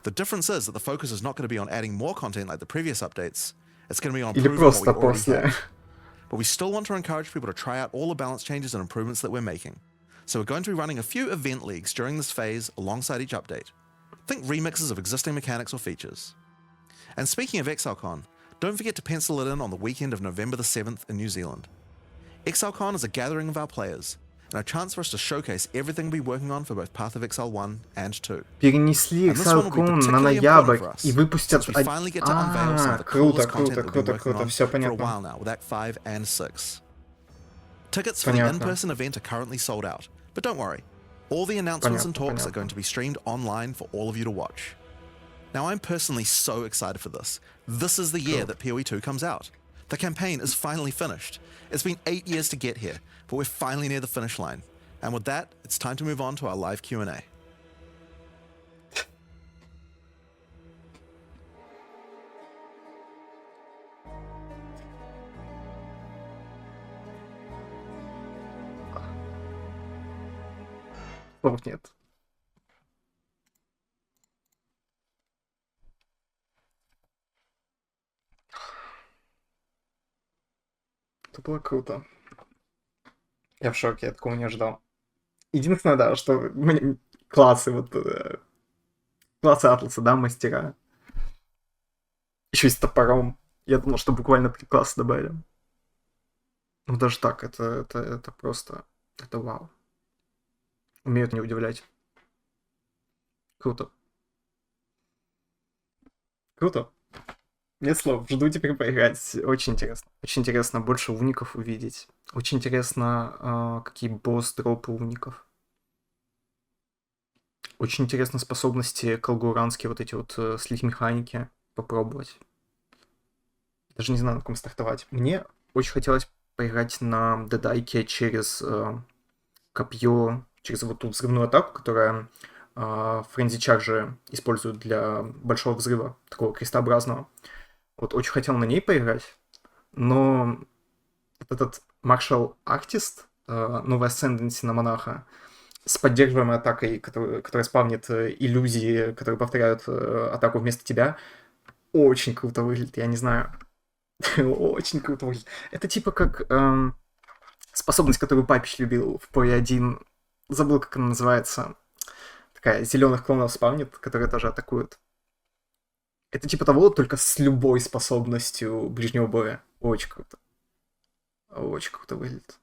S1: The difference is that the focus is not going to be on adding more content like the previous updates. It's going to be on
S3: Или
S1: improving what we
S3: просто
S1: already
S3: после?
S1: have. But we still want to encourage people to try out all the balance changes and improvements that we're making. So we're going to be running a few event leagues during this phase alongside each update. Think remixes of existing mechanics or features. And speaking of ExileCon, don't forget to pencil it in on the weekend of November the 7th in New Zealand. ExileCon is a gathering of our players, and a chance for us to showcase everything we'll be working on for both Path of Exile 1 and 2.
S3: Перенесли
S1: And this one will be
S3: ExileCon на
S1: particularly important
S3: ноябрь
S1: for us,
S3: и выпустят...
S1: since we finally get to unveil some of the
S3: Круто,
S1: coolest content
S3: круто,
S1: that we've been
S3: круто,
S1: working
S3: круто,
S1: on
S3: все
S1: for a
S3: понятно.
S1: while now with Act 5 and 6. Tickets for the
S3: Понятно.
S1: in-person event are currently sold out, but don't worry, all the announcements and
S3: Понятно,
S1: talks are
S3: понятно.
S1: going to be streamed online for all of you to watch. Now, I'm personally so excited for this. This is the year that PoE 2 comes out. The campaign is finally finished. It's been 8 years to get here, but we're finally near the finish line. And with that, it's time to move on to our live Q&A.
S3: Слов нет. Это было круто. Я в шоке, я такого не ожидал. Единственное, да, что классы, вот классы Атласа, да, мастера. Еще и с топором. Я думал, что буквально 3 класса добавили. Ну даже так, это просто, это вау. Умеют не удивлять. Круто. Круто. Нет слов. Жду теперь поиграть. Очень интересно. Очень интересно больше уников увидеть. Очень интересно, какие босс-дропы уников. Очень интересно способности колгуранские вот эти вот с лигмеханики попробовать. Даже не знаю, на ком стартовать. Мне очень хотелось поиграть на дедайке через копье, через вот ту взрывную атаку, которая Френзи Чарджи используют для большого взрыва, такого крестообразного. Вот очень хотел на ней поиграть, но вот этот Martial Artist, новый Ascendancy на монаха, с поддерживаемой атакой, которая спавнит иллюзии, которые повторяют атаку вместо тебя, очень круто выглядит, я не знаю. Очень круто выглядит. Это типа как способность, которую Папич любил в PoE 1. Забыл, как она называется. Такая зеленых клонов спавнит, которые тоже атакуют. Это типа того, только с любой способностью ближнего боя. Очень круто. Очень круто выглядит.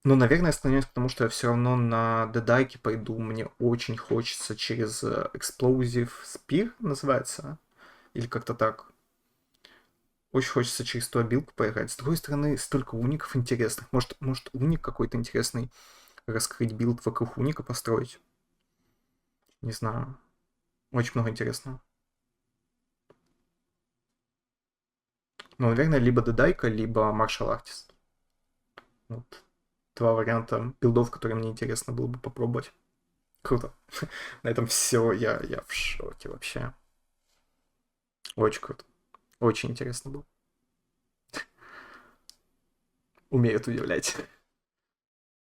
S3: Но, наверное, я склоняюсь к тому, что я все равно на дедайке пойду. Мне очень хочется через Explosive Spear, называется. Или как-то так. Очень хочется через ту обилку поиграть. С другой стороны, столько уников интересных. Может уник какой-то интересный раскрыть, билд вокруг уника построить. Не знаю. Очень много интересного. Ну, наверное, либо дедайка, либо Martial Artist. Вот. 2 варианта билдов, которые мне интересно было бы попробовать. Круто. На этом все. Я в шоке вообще. Очень круто. Очень интересно было. Умеют удивлять.